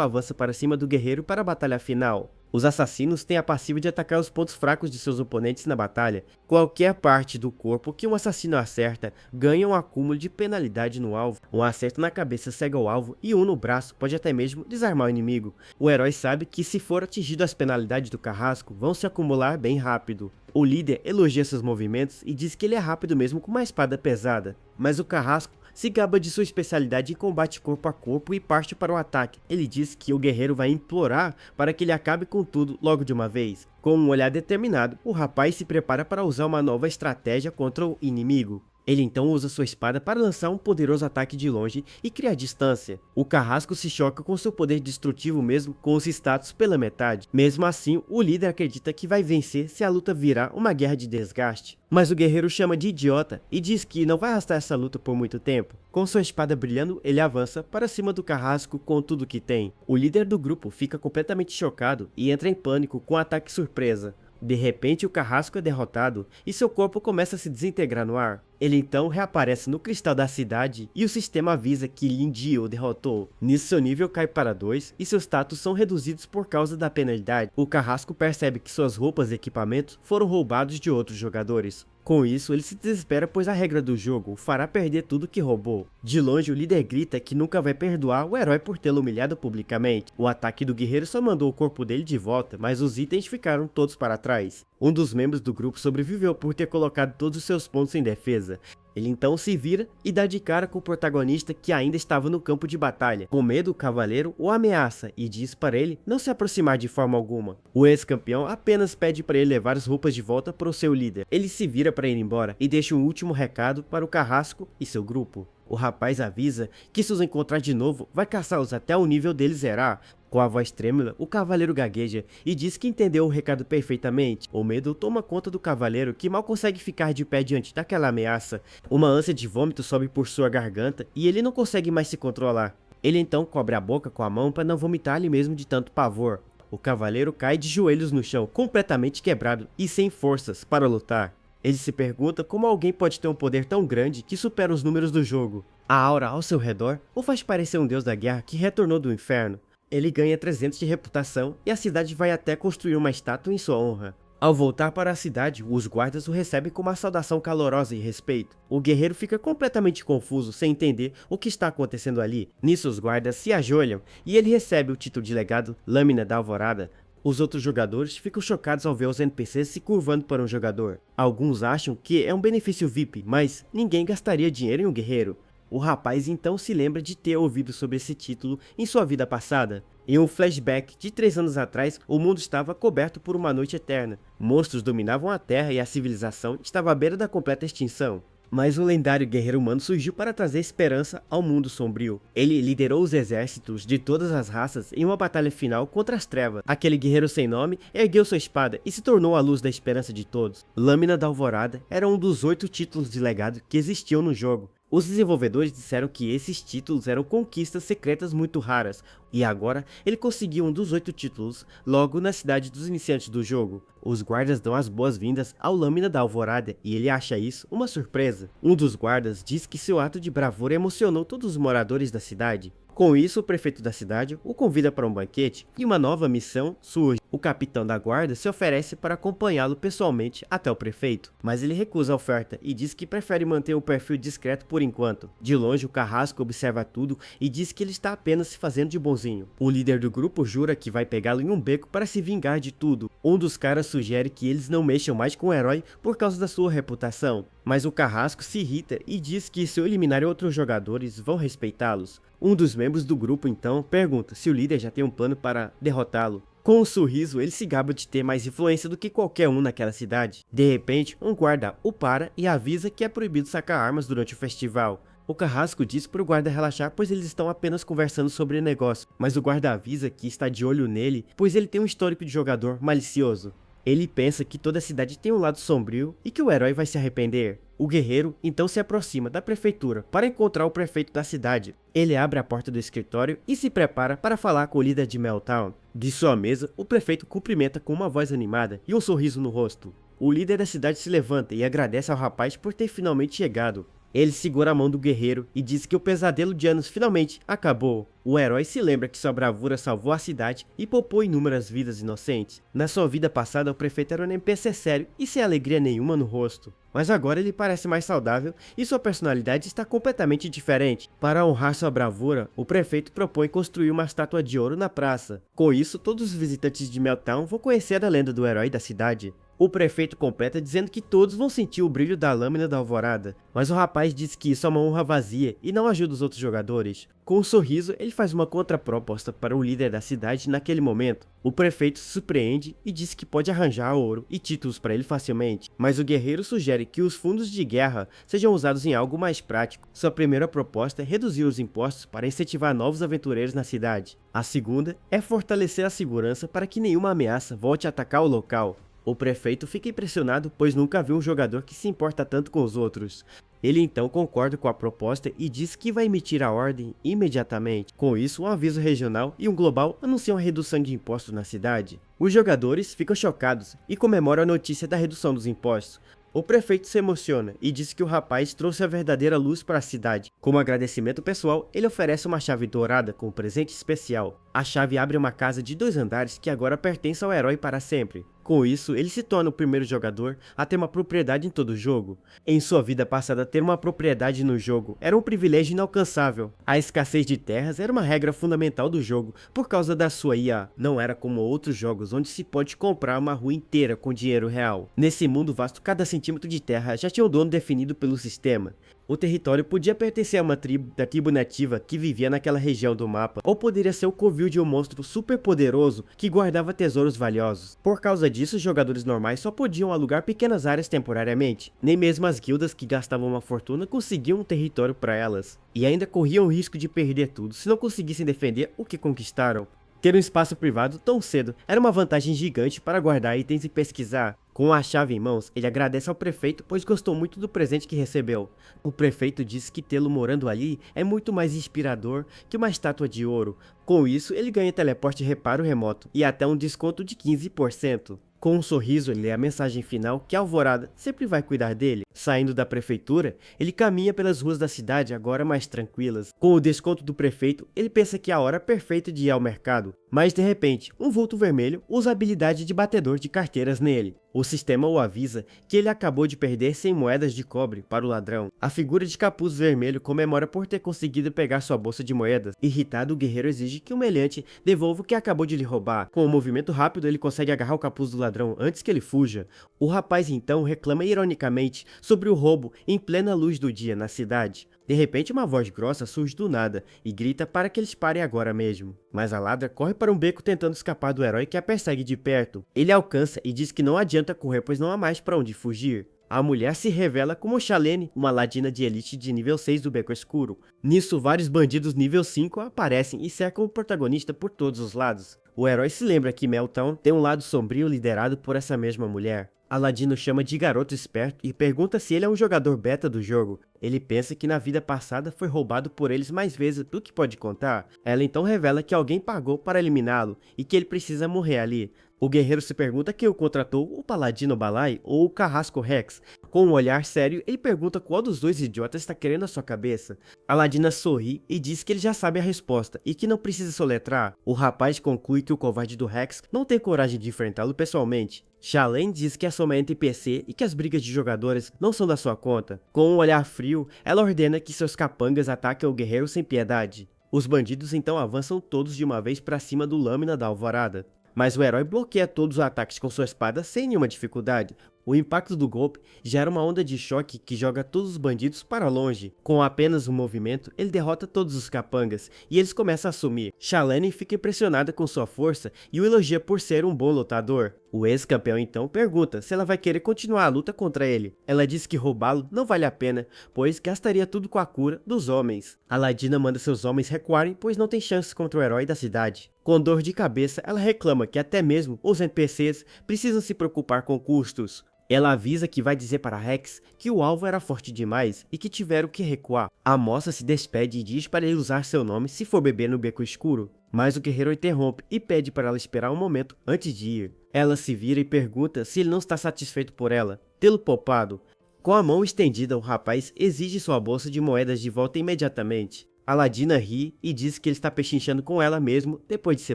avança para cima do guerreiro para a batalha final. Os assassinos têm a passiva de atacar os pontos fracos de seus oponentes na batalha. Qualquer parte do corpo que um assassino acerta ganha um acúmulo de penalidade no alvo. Um acerto na cabeça cega o alvo e um no braço pode até mesmo desarmar o inimigo. O herói sabe que se for atingido as penalidades do carrasco, vão se acumular bem rápido. O líder elogia seus movimentos e diz que ele é rápido mesmo com uma espada pesada. Mas o carrasco se gaba de sua especialidade em combate corpo a corpo e parte para o ataque. Ele diz que o guerreiro vai implorar para que ele acabe com tudo logo de uma vez. Com um olhar determinado, o rapaz se prepara para usar uma nova estratégia contra o inimigo. Ele então usa sua espada para lançar um poderoso ataque de longe e criar distância. O carrasco se choca com seu poder destrutivo mesmo com os status pela metade. Mesmo assim, o líder acredita que vai vencer se a luta virar uma guerra de desgaste. Mas o guerreiro chama de idiota e diz que não vai arrastar essa luta por muito tempo. Com sua espada brilhando, ele avança para cima do carrasco com tudo que tem. O líder do grupo fica completamente chocado e entra em pânico com um ataque surpresa. De repente, o carrasco é derrotado e seu corpo começa a se desintegrar no ar. Ele então reaparece no cristal da cidade e o sistema avisa que Lindy o derrotou. Nisso, seu nível cai para 2 e seus status são reduzidos por causa da penalidade. O carrasco percebe que suas roupas e equipamentos foram roubados de outros jogadores. Com isso, ele se desespera pois a regra do jogo o fará perder tudo que roubou. De longe, o líder grita que nunca vai perdoar o herói por tê-lo humilhado publicamente. O ataque do guerreiro só mandou o corpo dele de volta, mas os itens ficaram todos para trás. Um dos membros do grupo sobreviveu por ter colocado todos os seus pontos em defesa. Ele então se vira e dá de cara com o protagonista que ainda estava no campo de batalha. Com medo, o cavaleiro o ameaça e diz para ele não se aproximar de forma alguma. O ex-campeão apenas pede para ele levar as roupas de volta para o seu líder. Ele se vira para ir embora e deixa um último recado para o Carrasco e seu grupo. O rapaz avisa que se os encontrar de novo, vai caçá-los até o nível deles zerar. Com a voz trêmula, o cavaleiro gagueja e diz que entendeu o recado perfeitamente. O medo toma conta do cavaleiro, que mal consegue ficar de pé diante daquela ameaça. Uma ânsia de vômito sobe por sua garganta e ele não consegue mais se controlar. Ele então cobre a boca com a mão para não vomitar ali mesmo de tanto pavor. O cavaleiro cai de joelhos no chão, completamente quebrado e sem forças para lutar. Ele se pergunta como alguém pode ter um poder tão grande que supera os números do jogo. A aura ao seu redor o faz parecer um deus da guerra que retornou do inferno. Ele ganha 300 de reputação e a cidade vai até construir uma estátua em sua honra. Ao voltar para a cidade, os guardas o recebem com uma saudação calorosa e respeito. O guerreiro fica completamente confuso, sem entender o que está acontecendo ali. Nisso, os guardas se ajoelham e ele recebe o título de legado Lâmina da Alvorada. Os outros jogadores ficam chocados ao ver os NPCs se curvando para um jogador. Alguns acham que é um benefício VIP, mas ninguém gastaria dinheiro em um guerreiro. O rapaz então se lembra de ter ouvido sobre esse título em sua vida passada. Em um flashback de 3 anos atrás, o mundo estava coberto por uma noite eterna. Monstros dominavam a Terra e a civilização estava à beira da completa extinção. Mas um lendário guerreiro humano surgiu para trazer esperança ao mundo sombrio. Ele liderou os exércitos de todas as raças em uma batalha final contra as trevas. Aquele guerreiro sem nome ergueu sua espada e se tornou a luz da esperança de todos. Lâmina da Alvorada era um dos 8 títulos de legado que existiam no jogo. Os desenvolvedores disseram que esses títulos eram conquistas secretas muito raras, e agora ele conseguiu um dos 8 títulos logo na cidade dos iniciantes do jogo. Os guardas dão as boas-vindas ao Lâmina da Alvorada e ele acha isso uma surpresa. Um dos guardas diz que seu ato de bravura emocionou todos os moradores da cidade. Com isso, o prefeito da cidade o convida para um banquete e uma nova missão surge. O capitão da guarda se oferece para acompanhá-lo pessoalmente até o prefeito, mas ele recusa a oferta e diz que prefere manter um perfil discreto por enquanto. De longe, o Carrasco observa tudo e diz que ele está apenas se fazendo de bonzinho. O líder do grupo jura que vai pegá-lo em um beco para se vingar de tudo. Um dos caras sugere que eles não mexam mais com o herói por causa da sua reputação, mas o Carrasco se irrita e diz que se eliminarem outros jogadores vão respeitá-los. Um dos membros do grupo então pergunta se o líder já tem um plano para derrotá-lo. Com um sorriso, ele se gaba de ter mais influência do que qualquer um naquela cidade. De repente, um guarda o para e avisa que é proibido sacar armas durante o festival. O Carrasco diz para o guarda relaxar, pois eles estão apenas conversando sobre negócio, mas o guarda avisa que está de olho nele, pois ele tem um histórico de jogador malicioso. Ele pensa que toda a cidade tem um lado sombrio e que o herói vai se arrepender. O guerreiro então se aproxima da prefeitura para encontrar o prefeito da cidade. Ele abre a porta do escritório e se prepara para falar com o líder de Meltdown. De sua mesa, o prefeito cumprimenta com uma voz animada e um sorriso no rosto. O líder da cidade se levanta e agradece ao rapaz por ter finalmente chegado. Ele segura a mão do guerreiro e diz que o pesadelo de anos finalmente acabou. O herói se lembra que sua bravura salvou a cidade e poupou inúmeras vidas inocentes. Na sua vida passada, o prefeito era um NPC sério e sem alegria nenhuma no rosto. Mas agora ele parece mais saudável e sua personalidade está completamente diferente. Para honrar sua bravura, o prefeito propõe construir uma estátua de ouro na praça. Com isso, todos os visitantes de Meltdown vão conhecer a lenda do herói da cidade. O prefeito completa dizendo que todos vão sentir o brilho da Lâmina da Alvorada, mas o rapaz diz que isso é uma honra vazia e não ajuda os outros jogadores. Com um sorriso, ele faz uma contraproposta para o líder da cidade naquele momento. O prefeito se surpreende e diz que pode arranjar ouro e títulos para ele facilmente, mas o guerreiro sugere que os fundos de guerra sejam usados em algo mais prático. Sua primeira proposta é reduzir os impostos para incentivar novos aventureiros na cidade. A segunda é fortalecer a segurança para que nenhuma ameaça volte a atacar o local. O prefeito fica impressionado, pois nunca viu um jogador que se importa tanto com os outros. Ele então concorda com a proposta e diz que vai emitir a ordem imediatamente. Com isso, um aviso regional e um global anunciam a redução de impostos na cidade. Os jogadores ficam chocados e comemoram a notícia da redução dos impostos. O prefeito se emociona e diz que o rapaz trouxe a verdadeira luz para a cidade. Como agradecimento pessoal, ele oferece uma chave dourada como presente especial. A chave abre uma casa de 2 andares que agora pertence ao herói para sempre. Com isso, ele se torna o primeiro jogador a ter uma propriedade em todo o jogo. Em sua vida passada, ter uma propriedade no jogo era um privilégio inalcançável. A escassez de terras era uma regra fundamental do jogo por causa da sua IA. Não era como outros jogos onde se pode comprar uma rua inteira com dinheiro real. Nesse mundo vasto, cada centímetro de terra já tinha um dono definido pelo sistema. O território podia pertencer a uma tribo da tribo nativa que vivia naquela região do mapa, ou poderia ser o covil de um monstro super poderoso que guardava tesouros valiosos. Por causa disso, os jogadores normais só podiam alugar pequenas áreas temporariamente. Nem mesmo as guildas que gastavam uma fortuna conseguiam um território para elas. E ainda corriam o risco de perder tudo se não conseguissem defender o que conquistaram. Ter um espaço privado tão cedo era uma vantagem gigante para guardar itens e pesquisar. Com a chave em mãos, ele agradece ao prefeito pois gostou muito do presente que recebeu. O prefeito disse que tê-lo morando ali é muito mais inspirador que uma estátua de ouro. Com isso, ele ganha teleporte reparo remoto e até um desconto de 15%. Com um sorriso, ele lê a mensagem final que a Alvorada sempre vai cuidar dele. Saindo da prefeitura, ele caminha pelas ruas da cidade agora mais tranquilas. Com o desconto do prefeito, ele pensa que é a hora perfeita de ir ao mercado. Mas de repente, um vulto vermelho usa a habilidade de batedor de carteiras nele. O sistema o avisa que ele acabou de perder 100 moedas de cobre para o ladrão. A figura de capuz vermelho comemora por ter conseguido pegar sua bolsa de moedas. Irritado, o guerreiro exige que o meliante devolva o que acabou de lhe roubar. Com um movimento rápido, ele consegue agarrar o capuz do ladrão antes que ele fuja. O rapaz então reclama ironicamente sobre o roubo em plena luz do dia na cidade. De repente, uma voz grossa surge do nada e grita para que eles parem agora mesmo. Mas a ladra corre para um beco tentando escapar do herói que a persegue de perto. Ele a alcança e diz que não adianta correr pois não há mais para onde fugir. A mulher se revela como Shalene, uma ladina de elite de nível 6 do Beco Escuro. Nisso, vários bandidos nível 5 aparecem e cercam o protagonista por todos os lados. O herói se lembra que Meltown tem um lado sombrio liderado por essa mesma mulher. Aladino chama de garoto esperto e pergunta se ele é um jogador beta do jogo. Ele pensa que na vida passada foi roubado por eles mais vezes do que pode contar. Ela então revela que alguém pagou para eliminá-lo e que ele precisa morrer ali. O guerreiro se pergunta quem o contratou, o Paladino Balai ou o Carrasco Rex. Com um olhar sério, ele pergunta qual dos dois idiotas está querendo a sua cabeça. Aladina sorri e diz que ele já sabe a resposta e que não precisa soletrar. O rapaz conclui que o covarde do Rex não tem coragem de enfrentá-lo pessoalmente. Shalene diz que é só uma NPC e que as brigas de jogadores não são da sua conta. Com um olhar frio, ela ordena que seus capangas ataquem o guerreiro sem piedade. Os bandidos então avançam todos de uma vez para cima do Lâmina da Alvorada. Mas o herói bloqueia todos os ataques com sua espada sem nenhuma dificuldade. O impacto do golpe gera uma onda de choque que joga todos os bandidos para longe. Com apenas um movimento, ele derrota todos os capangas e eles começam a sumir. Shalene fica impressionada com sua força e o elogia por ser um bom lutador. O ex-campeão então pergunta se ela vai querer continuar a luta contra ele. Ela diz que roubá-lo não vale a pena, pois gastaria tudo com a cura dos homens. Aladina manda seus homens recuarem, pois não tem chances contra o herói da cidade. Com dor de cabeça, ela reclama que até mesmo os NPCs precisam se preocupar com custos. Ela avisa que vai dizer para Rex que o alvo era forte demais e que tiveram que recuar. A moça se despede e diz para ele usar seu nome se for beber no Beco Escuro. Mas o guerreiro interrompe e pede para ela esperar um momento antes de ir. Ela se vira e pergunta se ele não está satisfeito por ela tê-lo poupado. Com a mão estendida, o rapaz exige sua bolsa de moedas de volta imediatamente. Aladina ri e diz que ele está pechinchando com ela mesmo depois de ser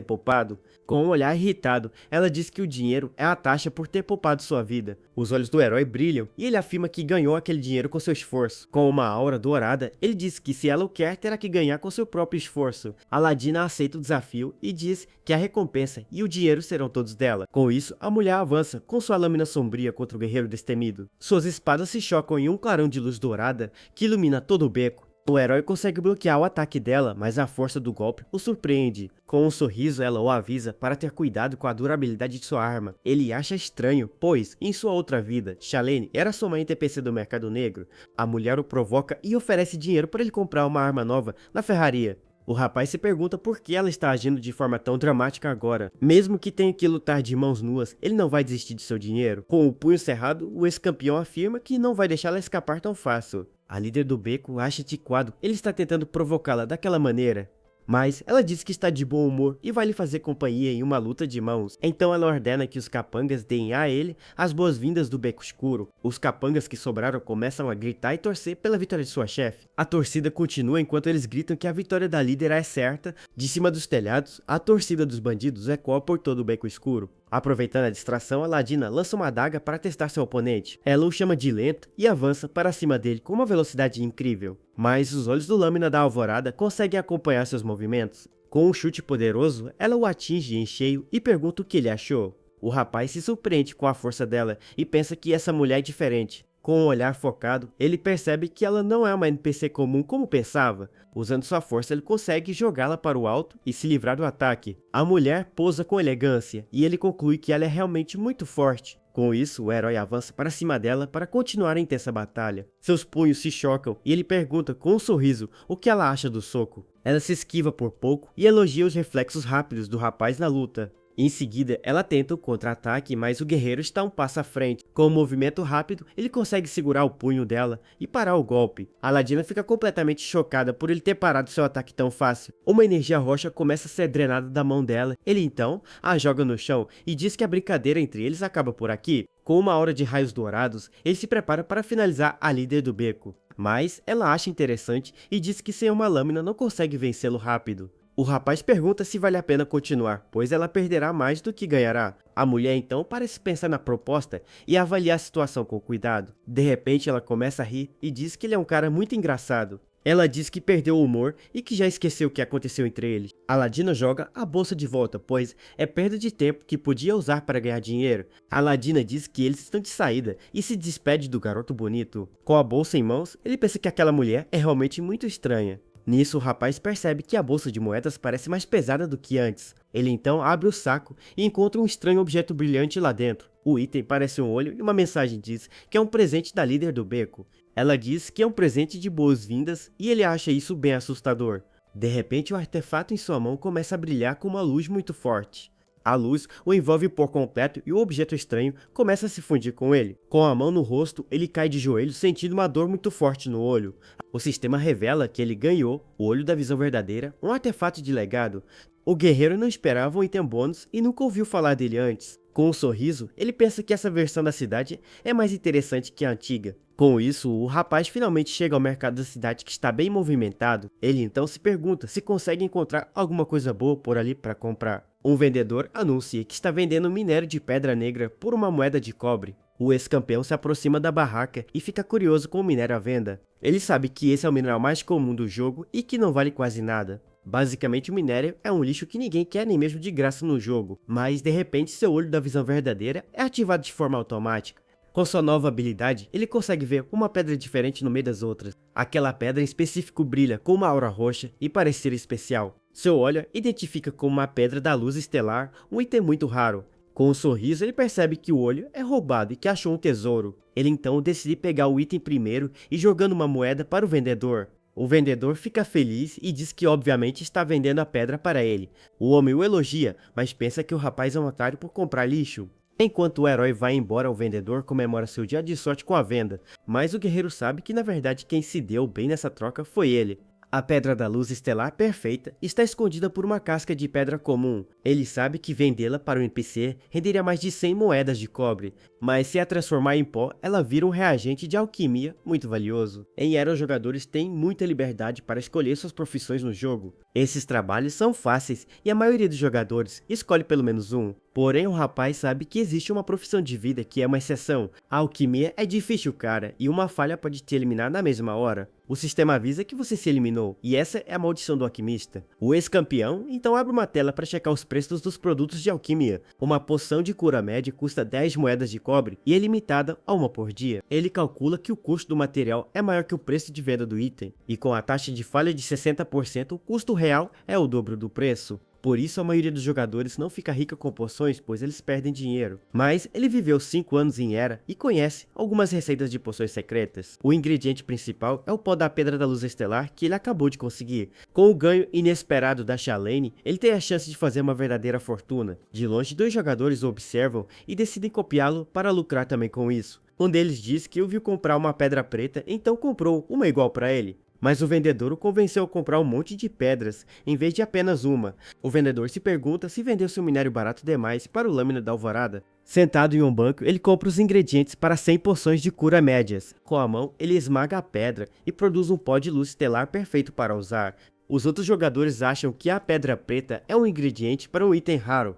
poupado. Com um olhar irritado, ela diz que o dinheiro é a taxa por ter poupado sua vida. Os olhos do herói brilham e ele afirma que ganhou aquele dinheiro com seu esforço. Com uma aura dourada, ele diz que se ela o quer, terá que ganhar com seu próprio esforço. Aladina aceita o desafio e diz que a recompensa e o dinheiro serão todos dela. Com isso, a mulher avança com sua lâmina sombria contra o guerreiro destemido. Suas espadas se chocam em um clarão de luz dourada que ilumina todo o beco. O herói consegue bloquear o ataque dela, mas a força do golpe o surpreende. Com um sorriso, ela o avisa para ter cuidado com a durabilidade de sua arma. Ele acha estranho, pois, em sua outra vida, Shalene era só uma NPC do mercado negro. A mulher o provoca e oferece dinheiro para ele comprar uma arma nova na ferraria. O rapaz se pergunta por que ela está agindo de forma tão dramática agora. Mesmo que tenha que lutar de mãos nuas, ele não vai desistir de seu dinheiro. Com o punho cerrado, o ex-campeão afirma que não vai deixá-la escapar tão fácil. A líder do beco acha antiquado ele está tentando provocá-la daquela maneira. mas ela diz que está de bom humor e vai lhe fazer companhia em uma luta de mãos. Então ela ordena que os capangas deem a ele as boas-vindas do Beco Escuro. Os capangas que sobraram começam a gritar e torcer pela vitória de sua chefe. A torcida continua enquanto eles gritam que a vitória da líder é certa. De cima dos telhados, a torcida dos bandidos ecoa por todo o Beco Escuro. Aproveitando a distração, Aladina lança uma adaga para testar seu oponente. Ela o chama de lento e avança para cima dele com uma velocidade incrível. Mas os olhos do Lâmina da Alvorada conseguem acompanhar seus movimentos. Com um chute poderoso, ela o atinge em cheio e pergunta o que ele achou. O rapaz se surpreende com a força dela e pensa que essa mulher é diferente. Com um olhar focado, ele percebe que ela não é uma NPC comum como pensava. Usando sua força, ele consegue jogá-la para o alto e se livrar do ataque. A mulher pousa com elegância e ele conclui que ela é realmente muito forte. Com isso, o herói avança para cima dela para continuar a intensa batalha. Seus punhos se chocam e ele pergunta com um sorriso o que ela acha do soco. Ela se esquiva por pouco e elogia os reflexos rápidos do rapaz na luta. Em seguida, ela tenta o contra-ataque, mas o guerreiro está um passo à frente. Com um movimento rápido, ele consegue segurar o punho dela e parar o golpe. Aladina fica completamente chocada por ele ter parado seu ataque tão fácil. Uma energia roxa começa a ser drenada da mão dela. Ele então a joga no chão e diz que a brincadeira entre eles acaba por aqui. Com uma aura de raios dourados, ele se prepara para finalizar a líder do beco. Mas ela acha interessante e diz que sem uma lâmina não consegue vencê-lo rápido. O rapaz pergunta se vale a pena continuar, pois ela perderá mais do que ganhará. A mulher então parece pensar na proposta e avaliar a situação com cuidado. De repente ela começa a rir e diz que ele é um cara muito engraçado. Ela diz que perdeu o humor e que já esqueceu o que aconteceu entre eles. Aladina joga a bolsa de volta, pois é perda de tempo que podia usar para ganhar dinheiro. Aladina diz que eles estão de saída e se despede do garoto bonito. Com a bolsa em mãos, ele pensa que aquela mulher é realmente muito estranha. Nisso, o rapaz percebe que a bolsa de moedas parece mais pesada do que antes. Ele então abre o saco e encontra um estranho objeto brilhante lá dentro. O item parece um olho e uma mensagem diz que é um presente da líder do beco. Ela diz que é um presente de boas-vindas e ele acha isso bem assustador. De repente, o artefato em sua mão começa a brilhar com uma luz muito forte. A luz o envolve por completo e o objeto estranho começa a se fundir com ele. Com a mão no rosto, ele cai de joelhos sentindo uma dor muito forte no olho. O sistema revela que ele ganhou o Olho da Visão Verdadeira, um artefato de legado. O guerreiro não esperava um item bônus e nunca ouviu falar dele antes. Com um sorriso, ele pensa que essa versão da cidade é mais interessante que a antiga. Com isso, o rapaz finalmente chega ao mercado da cidade que está bem movimentado. Ele então se pergunta se consegue encontrar alguma coisa boa por ali para comprar. Um vendedor anuncia que está vendendo minério de pedra negra por uma moeda de cobre. O ex-campeão se aproxima da barraca e fica curioso com o minério à venda. Ele sabe que esse é o mineral mais comum do jogo e que não vale quase nada. Basicamente, o minério é um lixo que ninguém quer nem mesmo de graça no jogo, mas de repente seu olho da visão verdadeira é ativado de forma automática. Com sua nova habilidade, ele consegue ver uma pedra diferente no meio das outras. Aquela pedra em específico brilha com uma aura roxa e parece ser especial. Seu olho identifica como uma pedra da luz estelar, um item muito raro. Com um sorriso, ele percebe que o olho é roubado e que achou um tesouro. Ele então decide pegar o item primeiro e jogando uma moeda para o vendedor. O vendedor fica feliz e diz que obviamente está vendendo a pedra para ele. O homem o elogia, mas pensa que o rapaz é um otário por comprar lixo. Enquanto o herói vai embora, o vendedor comemora seu dia de sorte com a venda, mas o guerreiro sabe que na verdade quem se deu bem nessa troca foi ele. A Pedra da Luz Estelar Perfeita está escondida por uma casca de pedra comum. Ele sabe que vendê-la para o NPC renderia mais de 100 moedas de cobre, mas se a transformar em pó, ela vira um reagente de alquimia muito valioso. Em Era, os jogadores têm muita liberdade para escolher suas profissões no jogo. Esses trabalhos são fáceis e a maioria dos jogadores escolhe pelo menos um. Porém, o rapaz sabe que existe uma profissão de vida que é uma exceção. A alquimia é difícil, cara, e uma falha pode te eliminar na mesma hora. O sistema avisa que você se eliminou, e essa é a maldição do alquimista. O ex-campeão então abre uma tela para checar os preços dos produtos de alquimia. Uma poção de cura média custa 10 moedas de cobre e é limitada a uma por dia. Ele calcula que o custo do material é maior que o preço de venda do item, e com a taxa de falha de 60%, o custo real é o dobro do preço. Por isso a maioria dos jogadores não fica rica com poções, pois eles perdem dinheiro. Mas ele viveu 5 anos em Era e conhece algumas receitas de poções secretas. O ingrediente principal é o pó da Pedra da Luz Estelar que ele acabou de conseguir. Com o ganho inesperado da Shalane, ele tem a chance de fazer uma verdadeira fortuna. De longe, 2 jogadores o observam e decidem copiá-lo para lucrar também com isso. Um deles diz que o viu comprar uma pedra preta, então comprou uma igual para ele. mas o vendedor o convenceu a comprar um monte de pedras, em vez de apenas uma. O vendedor se pergunta se vendeu seu minério barato demais para o Lâmina da Alvorada. Sentado em um banco, ele compra os ingredientes para 100 poções de cura médias. Com a mão, ele esmaga a pedra e produz um pó de luz estelar perfeito para usar. Os outros jogadores acham que a pedra preta é um ingrediente para um item raro.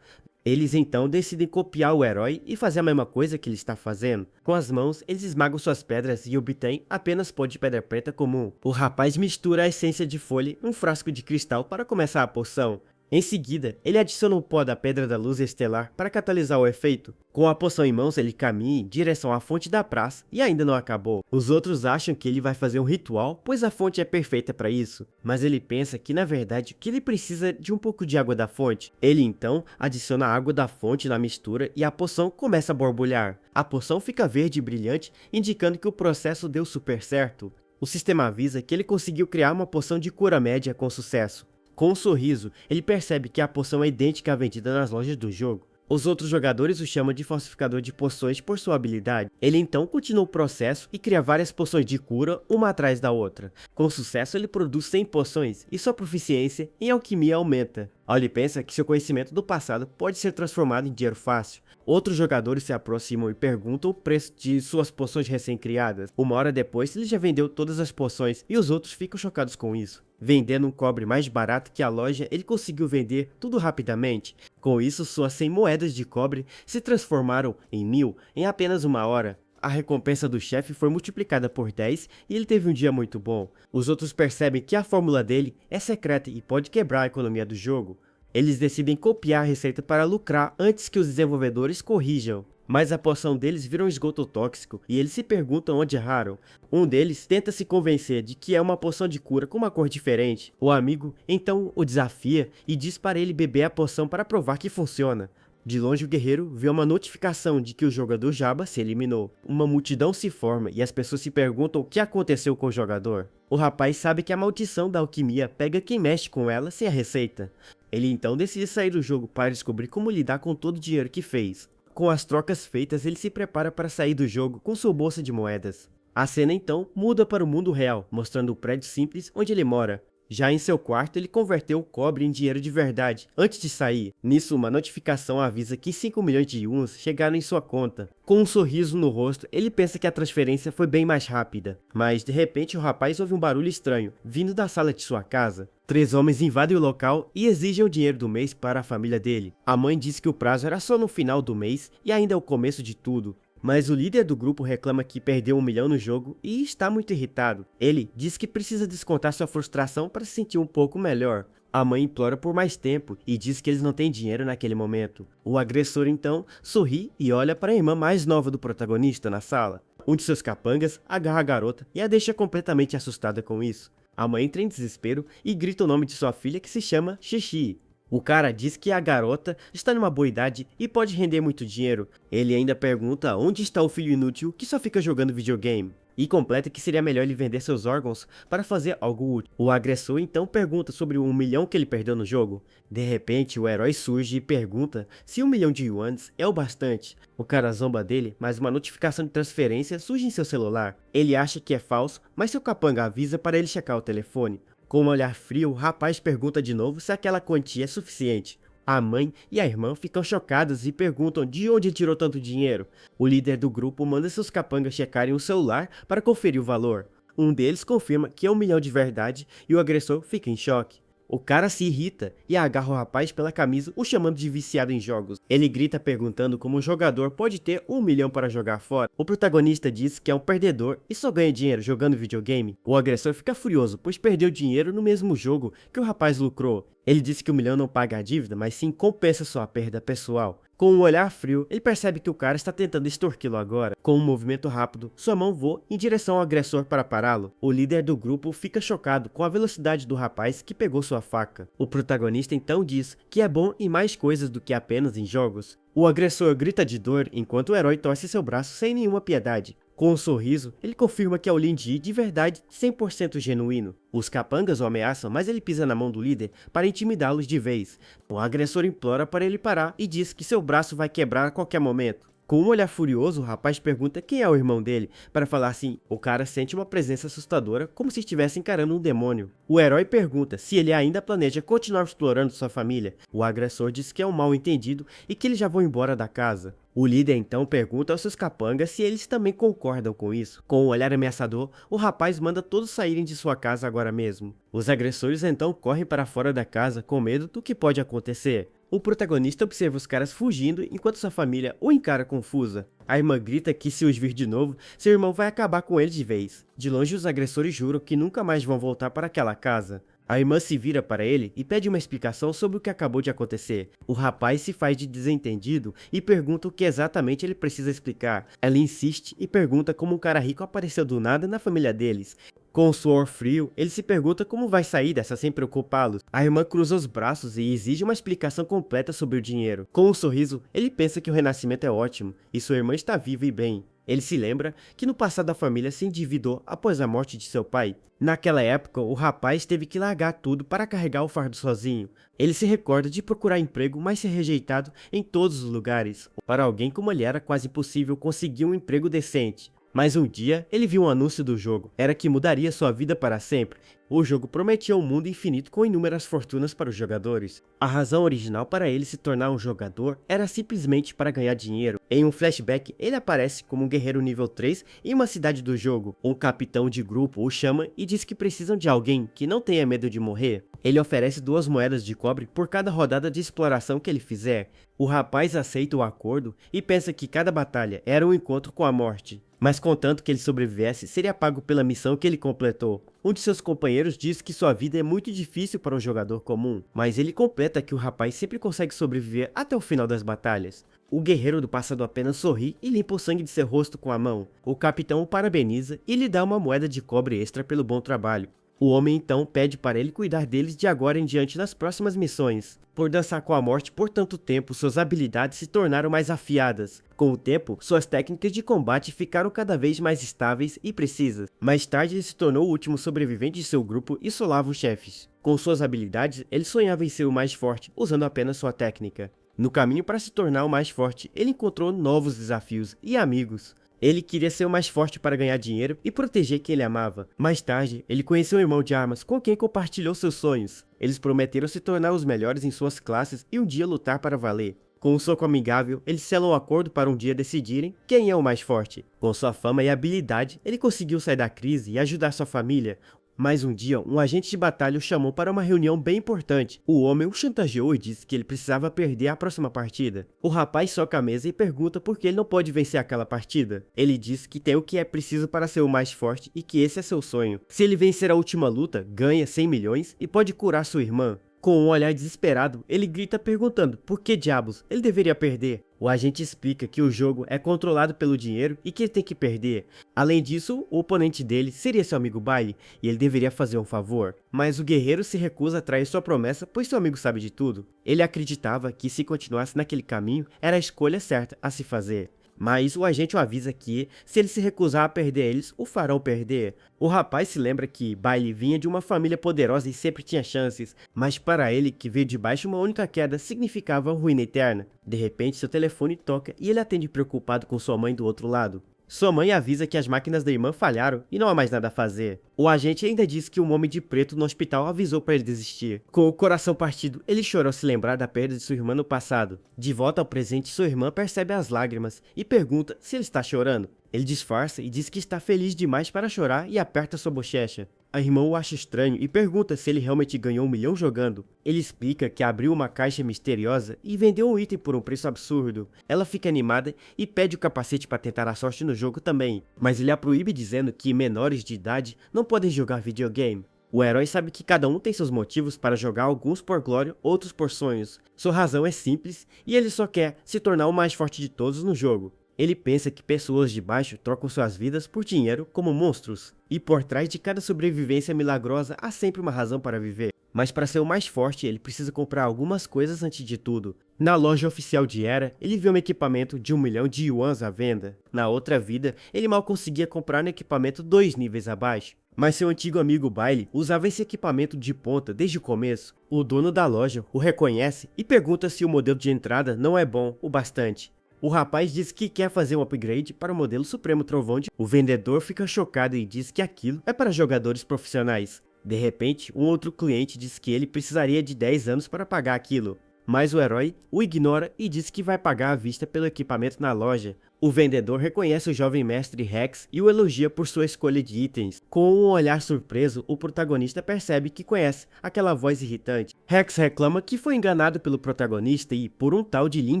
Eles então decidem copiar o herói e fazer a mesma coisa que ele está fazendo. Com as mãos, eles esmagam suas pedras e obtêm apenas pó de pedra preta comum. O rapaz mistura a essência de folha em um frasco de cristal para começar a poção. Em seguida, ele adiciona o pó da Pedra da Luz Estelar para catalisar o efeito. Com a poção em mãos, ele caminha em direção à fonte da praça e ainda não acabou. Os outros acham que ele vai fazer um ritual, pois a fonte é perfeita para isso. Mas ele pensa que na verdade que ele precisa de um pouco de água da fonte. Ele então adiciona a água da fonte na mistura e a poção começa a borbulhar. A poção fica verde e brilhante, indicando que o processo deu super certo. O sistema avisa que ele conseguiu criar uma poção de cura média com sucesso. Com um sorriso, ele percebe que a poção é idêntica à vendida nas lojas do jogo. Os outros jogadores o chamam de falsificador de poções por sua habilidade. Ele então continua o processo e cria várias poções de cura, uma atrás da outra. Com sucesso, ele produz 100 poções e sua proficiência em alquimia aumenta. Ollie pensa que seu conhecimento do passado pode ser transformado em dinheiro fácil. Outros jogadores se aproximam e perguntam o preço de suas poções recém-criadas. Uma hora depois, ele já vendeu todas as poções e os outros ficam chocados com isso. Vendendo um cobre mais barato que a loja, ele conseguiu vender tudo rapidamente. Com isso, suas 100 moedas de cobre se transformaram em 1000 em apenas uma hora. A recompensa do chefe foi multiplicada por 10 e ele teve um dia muito bom. Os outros percebem que a fórmula dele é secreta e pode quebrar a economia do jogo. Eles decidem copiar a receita para lucrar antes que os desenvolvedores corrijam. Mas a poção deles vira um esgoto tóxico e eles se perguntam onde erraram. Um deles tenta se convencer de que é uma poção de cura com uma cor diferente. O amigo então o desafia e diz para ele beber a poção para provar que funciona. De longe o guerreiro vê uma notificação de que o jogador Jabba se eliminou. Uma multidão se forma e as pessoas se perguntam o que aconteceu com o jogador. O rapaz sabe que a maldição da alquimia pega quem mexe com ela sem a receita. Ele então decide sair do jogo para descobrir como lidar com todo o dinheiro que fez. Com as trocas feitas, ele se prepara para sair do jogo com sua bolsa de moedas. A cena então muda para o mundo real, mostrando o prédio simples onde ele mora. Já em seu quarto, ele converteu o cobre em dinheiro de verdade, antes de sair. Nisso, uma notificação avisa que 5 milhões de yuans chegaram em sua conta. Com um sorriso no rosto, ele pensa que a transferência foi bem mais rápida. Mas, de repente, o rapaz ouve um barulho estranho, vindo da sala de sua casa. 3 homens invadem o local e exigem o dinheiro do mês para a família dele. A mãe diz que o prazo era só no final do mês e ainda é o começo de tudo. Mas o líder do grupo reclama que perdeu 1 milhão no jogo e está muito irritado. Ele diz que precisa descontar sua frustração para se sentir um pouco melhor. A mãe implora por mais tempo e diz que eles não têm dinheiro naquele momento. O agressor então sorri e olha para a irmã mais nova do protagonista na sala. Um de seus capangas agarra a garota e a deixa completamente assustada com isso. A mãe entra em desespero e grita o nome de sua filha, que se chama Xixi. O cara diz que a garota está numa boa idade e pode render muito dinheiro. Ele ainda pergunta onde está o filho inútil que só fica jogando videogame. E completa que seria melhor ele vender seus órgãos para fazer algo útil. O agressor então pergunta sobre o 1 milhão que ele perdeu no jogo. De repente o herói surge e pergunta se 1 milhão de yuans é o bastante. O cara zomba dele, mas uma notificação de transferência surge em seu celular. Ele acha que é falso, mas seu capanga avisa para ele checar o telefone. Com um olhar frio, o rapaz pergunta de novo se aquela quantia é suficiente. A mãe e a irmã ficam chocadas e perguntam de onde tirou tanto dinheiro. O líder do grupo manda seus capangas checarem o celular para conferir o valor. Um deles confirma que é 1 milhão de verdade e o agressor fica em choque. O cara se irrita e agarra o rapaz pela camisa, o chamando de viciado em jogos. Ele grita perguntando como um jogador pode ter 1 milhão para jogar fora. O protagonista diz que é um perdedor e só ganha dinheiro jogando videogame. O agressor fica furioso, pois perdeu dinheiro no mesmo jogo que o rapaz lucrou. Ele diz que o milhão não paga a dívida, mas sim compensa sua perda pessoal. Com um olhar frio, ele percebe que o cara está tentando extorquí-lo agora. Com um movimento rápido, sua mão voa em direção ao agressor para pará-lo. O líder do grupo fica chocado com a velocidade do rapaz que pegou sua faca. O protagonista então diz que é bom em mais coisas do que apenas em jogos. O agressor grita de dor enquanto o herói torce seu braço sem nenhuma piedade. Com um sorriso, ele confirma que é o Lin Ji de verdade 100% genuíno. Os capangas o ameaçam, mas ele pisa na mão do líder para intimidá-los de vez. O agressor implora para ele parar e diz que seu braço vai quebrar a qualquer momento. Com um olhar furioso, o rapaz pergunta quem é o irmão dele, para falar assim, o cara sente uma presença assustadora, como se estivesse encarando um demônio. O herói pergunta se ele ainda planeja continuar explorando sua família. O agressor diz que é um mal entendido e que eles já vão embora da casa. O líder então pergunta aos seus capangas se eles também concordam com isso. Com um olhar ameaçador, o rapaz manda todos saírem de sua casa agora mesmo. Os agressores então correm para fora da casa com medo do que pode acontecer. O protagonista observa os caras fugindo enquanto sua família o encara confusa. A irmã grita que se os vir de novo, seu irmão vai acabar com ele de vez. De longe, os agressores juram que nunca mais vão voltar para aquela casa. A irmã se vira para ele e pede uma explicação sobre o que acabou de acontecer. O rapaz se faz de desentendido e pergunta o que exatamente ele precisa explicar. Ela insiste e pergunta como um cara rico apareceu do nada na família deles. Com um suor frio, ele se pergunta como vai sair dessa sem preocupá-los. A irmã cruza os braços e exige uma explicação completa sobre o dinheiro. Com um sorriso, ele pensa que o renascimento é ótimo e sua irmã está viva e bem. Ele se lembra que no passado a família se endividou após a morte de seu pai. Naquela época, o rapaz teve que largar tudo para carregar o fardo sozinho. Ele se recorda de procurar emprego, mas ser rejeitado em todos os lugares. Para alguém como ele era quase impossível conseguir um emprego decente. Mas um dia, ele viu um anúncio do jogo. Era que mudaria sua vida para sempre. O jogo prometia um mundo infinito com inúmeras fortunas para os jogadores. A razão original para ele se tornar um jogador era simplesmente para ganhar dinheiro. Em um flashback, ele aparece como um guerreiro nível 3 em uma cidade do jogo. Um capitão de grupo o chama e diz que precisam de alguém que não tenha medo de morrer. Ele oferece 2 moedas de cobre por cada rodada de exploração que ele fizer. O rapaz aceita o acordo e pensa que cada batalha era um encontro com a morte. Mas contanto que ele sobrevivesse, seria pago pela missão que ele completou. Um de seus companheiros diz que sua vida é muito difícil para um jogador comum, mas ele completa que o rapaz sempre consegue sobreviver até o final das batalhas. O guerreiro do passado apenas sorri e limpa o sangue de seu rosto com a mão. O capitão o parabeniza e lhe dá uma moeda de cobre extra pelo bom trabalho. O homem então pede para ele cuidar deles de agora em diante nas próximas missões. Por dançar com a morte por tanto tempo, suas habilidades se tornaram mais afiadas. Com o tempo, suas técnicas de combate ficaram cada vez mais estáveis e precisas. Mais tarde, ele se tornou o último sobrevivente de seu grupo e solava os chefes. Com suas habilidades, ele sonhava em ser o mais forte, usando apenas sua técnica. No caminho para se tornar o mais forte, ele encontrou novos desafios e amigos. Ele queria ser o mais forte para ganhar dinheiro e proteger quem ele amava. Mais tarde, ele conheceu um irmão de armas com quem compartilhou seus sonhos. Eles prometeram se tornar os melhores em suas classes e um dia lutar para valer. Com um soco amigável, eles selam um acordo para um dia decidirem quem é o mais forte. Com sua fama e habilidade, ele conseguiu sair da crise e ajudar sua família. Mas um dia, um agente de batalha o chamou para uma reunião bem importante. O homem o chantageou e disse que ele precisava perder a próxima partida. O rapaz soca a mesa e pergunta por que ele não pode vencer aquela partida. Ele diz que tem o que é preciso para ser o mais forte e que esse é seu sonho. Se ele vencer a última luta, ganha 100 milhões e pode curar sua irmã. Com um olhar desesperado, ele grita perguntando por que diabos ele deveria perder. O agente explica que o jogo é controlado pelo dinheiro e que ele tem que perder. Além disso, o oponente dele seria seu amigo Bailey e ele deveria fazer um favor. Mas o guerreiro se recusa a trair sua promessa, pois seu amigo sabe de tudo. Ele acreditava que se continuasse naquele caminho, era a escolha certa a se fazer. Mas o agente o avisa que, se ele se recusar a perder eles, o farão perder. O rapaz se lembra que Bailey vinha de uma família poderosa e sempre tinha chances, mas para ele, que veio de baixo, uma única queda significava ruína eterna. De repente, seu telefone toca e ele atende preocupado com sua mãe do outro lado. Sua mãe avisa que as máquinas da irmã falharam e não há mais nada a fazer. O agente ainda diz que um homem de preto no hospital avisou para ele desistir. Com o coração partido, ele chora ao se lembrar da perda de sua irmã no passado. De volta ao presente, sua irmã percebe as lágrimas e pergunta se ele está chorando. Ele disfarça e diz que está feliz demais para chorar e aperta sua bochecha. A irmã o acha estranho e pergunta se ele realmente ganhou 1 milhão jogando. Ele explica que abriu uma caixa misteriosa e vendeu um item por um preço absurdo. Ela fica animada e pede o capacete para tentar a sorte no jogo também, mas ele a proíbe dizendo que menores de idade não podem jogar videogame. O herói sabe que cada um tem seus motivos para jogar, alguns por glória, outros por sonhos. Sua razão é simples e ele só quer se tornar o mais forte de todos no jogo. Ele pensa que pessoas de baixo trocam suas vidas por dinheiro como monstros, e por trás de cada sobrevivência milagrosa há sempre uma razão para viver. Mas para ser o mais forte, ele precisa comprar algumas coisas antes de tudo. Na loja oficial de Era, ele viu um equipamento de 1 milhão de yuans à venda. Na outra vida, ele mal conseguia comprar um equipamento 2 níveis abaixo. Mas seu antigo amigo Bailey usava esse equipamento de ponta desde o começo. O dono da loja o reconhece e pergunta se o modelo de entrada não é bom o bastante. O rapaz diz que quer fazer um upgrade para o modelo Supremo Trovão. O vendedor fica chocado e diz que aquilo é para jogadores profissionais. De repente, um outro cliente diz que ele precisaria de 10 anos para pagar aquilo. Mas o herói o ignora e diz que vai pagar à vista pelo equipamento na loja. O vendedor reconhece o jovem mestre Rex e o elogia por sua escolha de itens. Com um olhar surpreso, o protagonista percebe que conhece aquela voz irritante. Rex reclama que foi enganado pelo protagonista e por um tal de Lin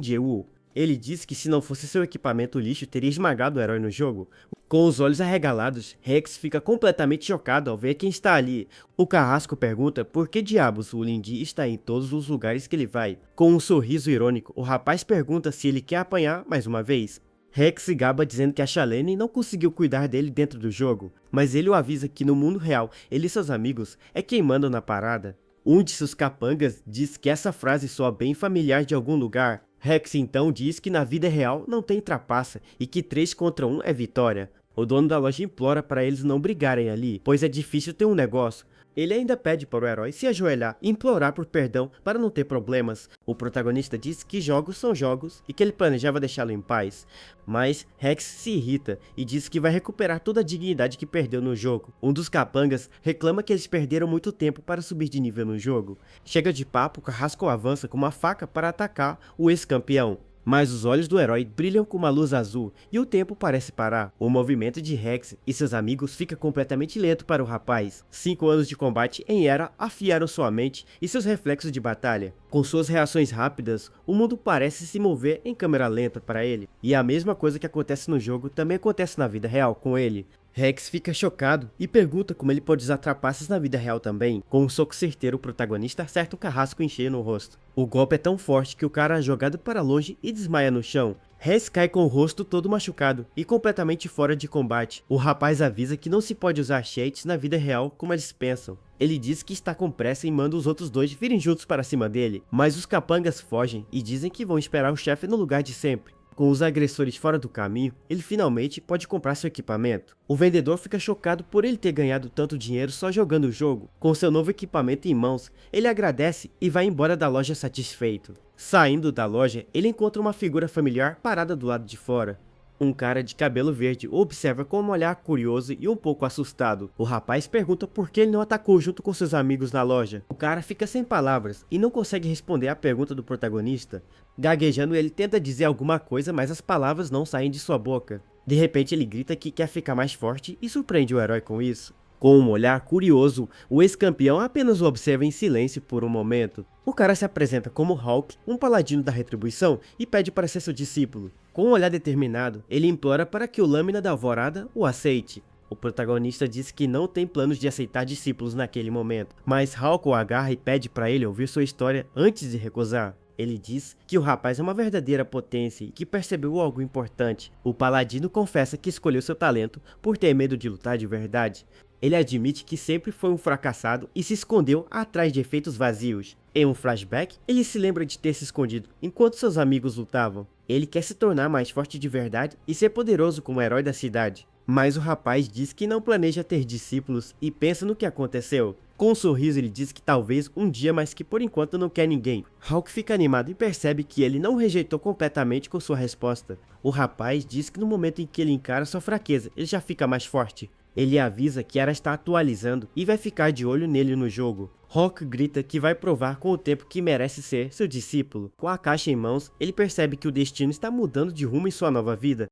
Jiewoo. Ele diz que se não fosse seu equipamento lixo, teria esmagado o herói no jogo. Com os olhos arregalados, Rex fica completamente chocado ao ver quem está ali. O carrasco pergunta por que diabos o Lin Ji está em todos os lugares que ele vai. Com um sorriso irônico, o rapaz pergunta se ele quer apanhar mais uma vez. Rex se gaba dizendo que a Charlene não conseguiu cuidar dele dentro do jogo, mas ele o avisa que no mundo real, ele e seus amigos é quem mandam na parada. Um de seus capangas diz que essa frase soa bem familiar de algum lugar. Rex então diz que na vida real não tem trapaça e que 3 contra 1 é vitória. O dono da loja implora para eles não brigarem ali, pois é difícil ter um negócio. Ele ainda pede para o herói se ajoelhar e implorar por perdão para não ter problemas. O protagonista diz que jogos são jogos e que ele planejava deixá-lo em paz. Mas Rex se irrita e diz que vai recuperar toda a dignidade que perdeu no jogo. Um dos capangas reclama que eles perderam muito tempo para subir de nível no jogo. Chega de papo, Carrasco avança com uma faca para atacar o ex-campeão. Mas os olhos do herói brilham com uma luz azul e o tempo parece parar. O movimento de Rex e seus amigos fica completamente lento para o rapaz. 5 anos de combate em Era afiaram sua mente e seus reflexos de batalha. Com suas reações rápidas, o mundo parece se mover em câmera lenta para ele. E a mesma coisa que acontece no jogo também acontece na vida real com ele. Rex fica chocado e pergunta como ele pode usar trapaças na vida real também. Com um soco certeiro, o protagonista acerta um carrasco em cheio no rosto. O golpe é tão forte que o cara é jogado para longe e desmaia no chão. Rex cai com o rosto todo machucado e completamente fora de combate. O rapaz avisa que não se pode usar cheats na vida real como eles pensam. Ele diz que está com pressa e manda os outros dois virem juntos para cima dele, mas os capangas fogem e dizem que vão esperar o chefe no lugar de sempre. Com os agressores fora do caminho, ele finalmente pode comprar seu equipamento. O vendedor fica chocado por ele ter ganhado tanto dinheiro só jogando o jogo. Com seu novo equipamento em mãos, ele agradece e vai embora da loja satisfeito. Saindo da loja, ele encontra uma figura familiar parada do lado de fora. Um cara de cabelo verde o observa com um olhar curioso e um pouco assustado. O rapaz pergunta por que ele não atacou junto com seus amigos na loja. O cara fica sem palavras e não consegue responder à pergunta do protagonista. Gaguejando, ele tenta dizer alguma coisa, mas as palavras não saem de sua boca. De repente, ele grita que quer ficar mais forte e surpreende o herói com isso. Com um olhar curioso, o ex-campeão apenas o observa em silêncio por um momento. O cara se apresenta como Hawk, um paladino da retribuição, e pede para ser seu discípulo. Com um olhar determinado, ele implora para que o Lâmina da Alvorada o aceite. O protagonista diz que não tem planos de aceitar discípulos naquele momento, mas Hawk o agarra e pede para ele ouvir sua história antes de recusar. Ele diz que o rapaz é uma verdadeira potência e que percebeu algo importante. O paladino confessa que escolheu seu talento por ter medo de lutar de verdade. Ele admite que sempre foi um fracassado e se escondeu atrás de efeitos vazios. Em um flashback, ele se lembra de ter se escondido enquanto seus amigos lutavam. Ele quer se tornar mais forte de verdade e ser poderoso como herói da cidade. Mas o rapaz diz que não planeja ter discípulos e pensa no que aconteceu. Com um sorriso ele diz que talvez um dia, mas que por enquanto não quer ninguém. Hawk fica animado e percebe que ele não rejeitou completamente com sua resposta. O rapaz diz que no momento em que ele encara sua fraqueza, ele já fica mais forte. Ele avisa que Era está atualizando e vai ficar de olho nele no jogo. Hawk grita que vai provar com o tempo que merece ser seu discípulo. Com a caixa em mãos, ele percebe que o destino está mudando de rumo em sua nova vida.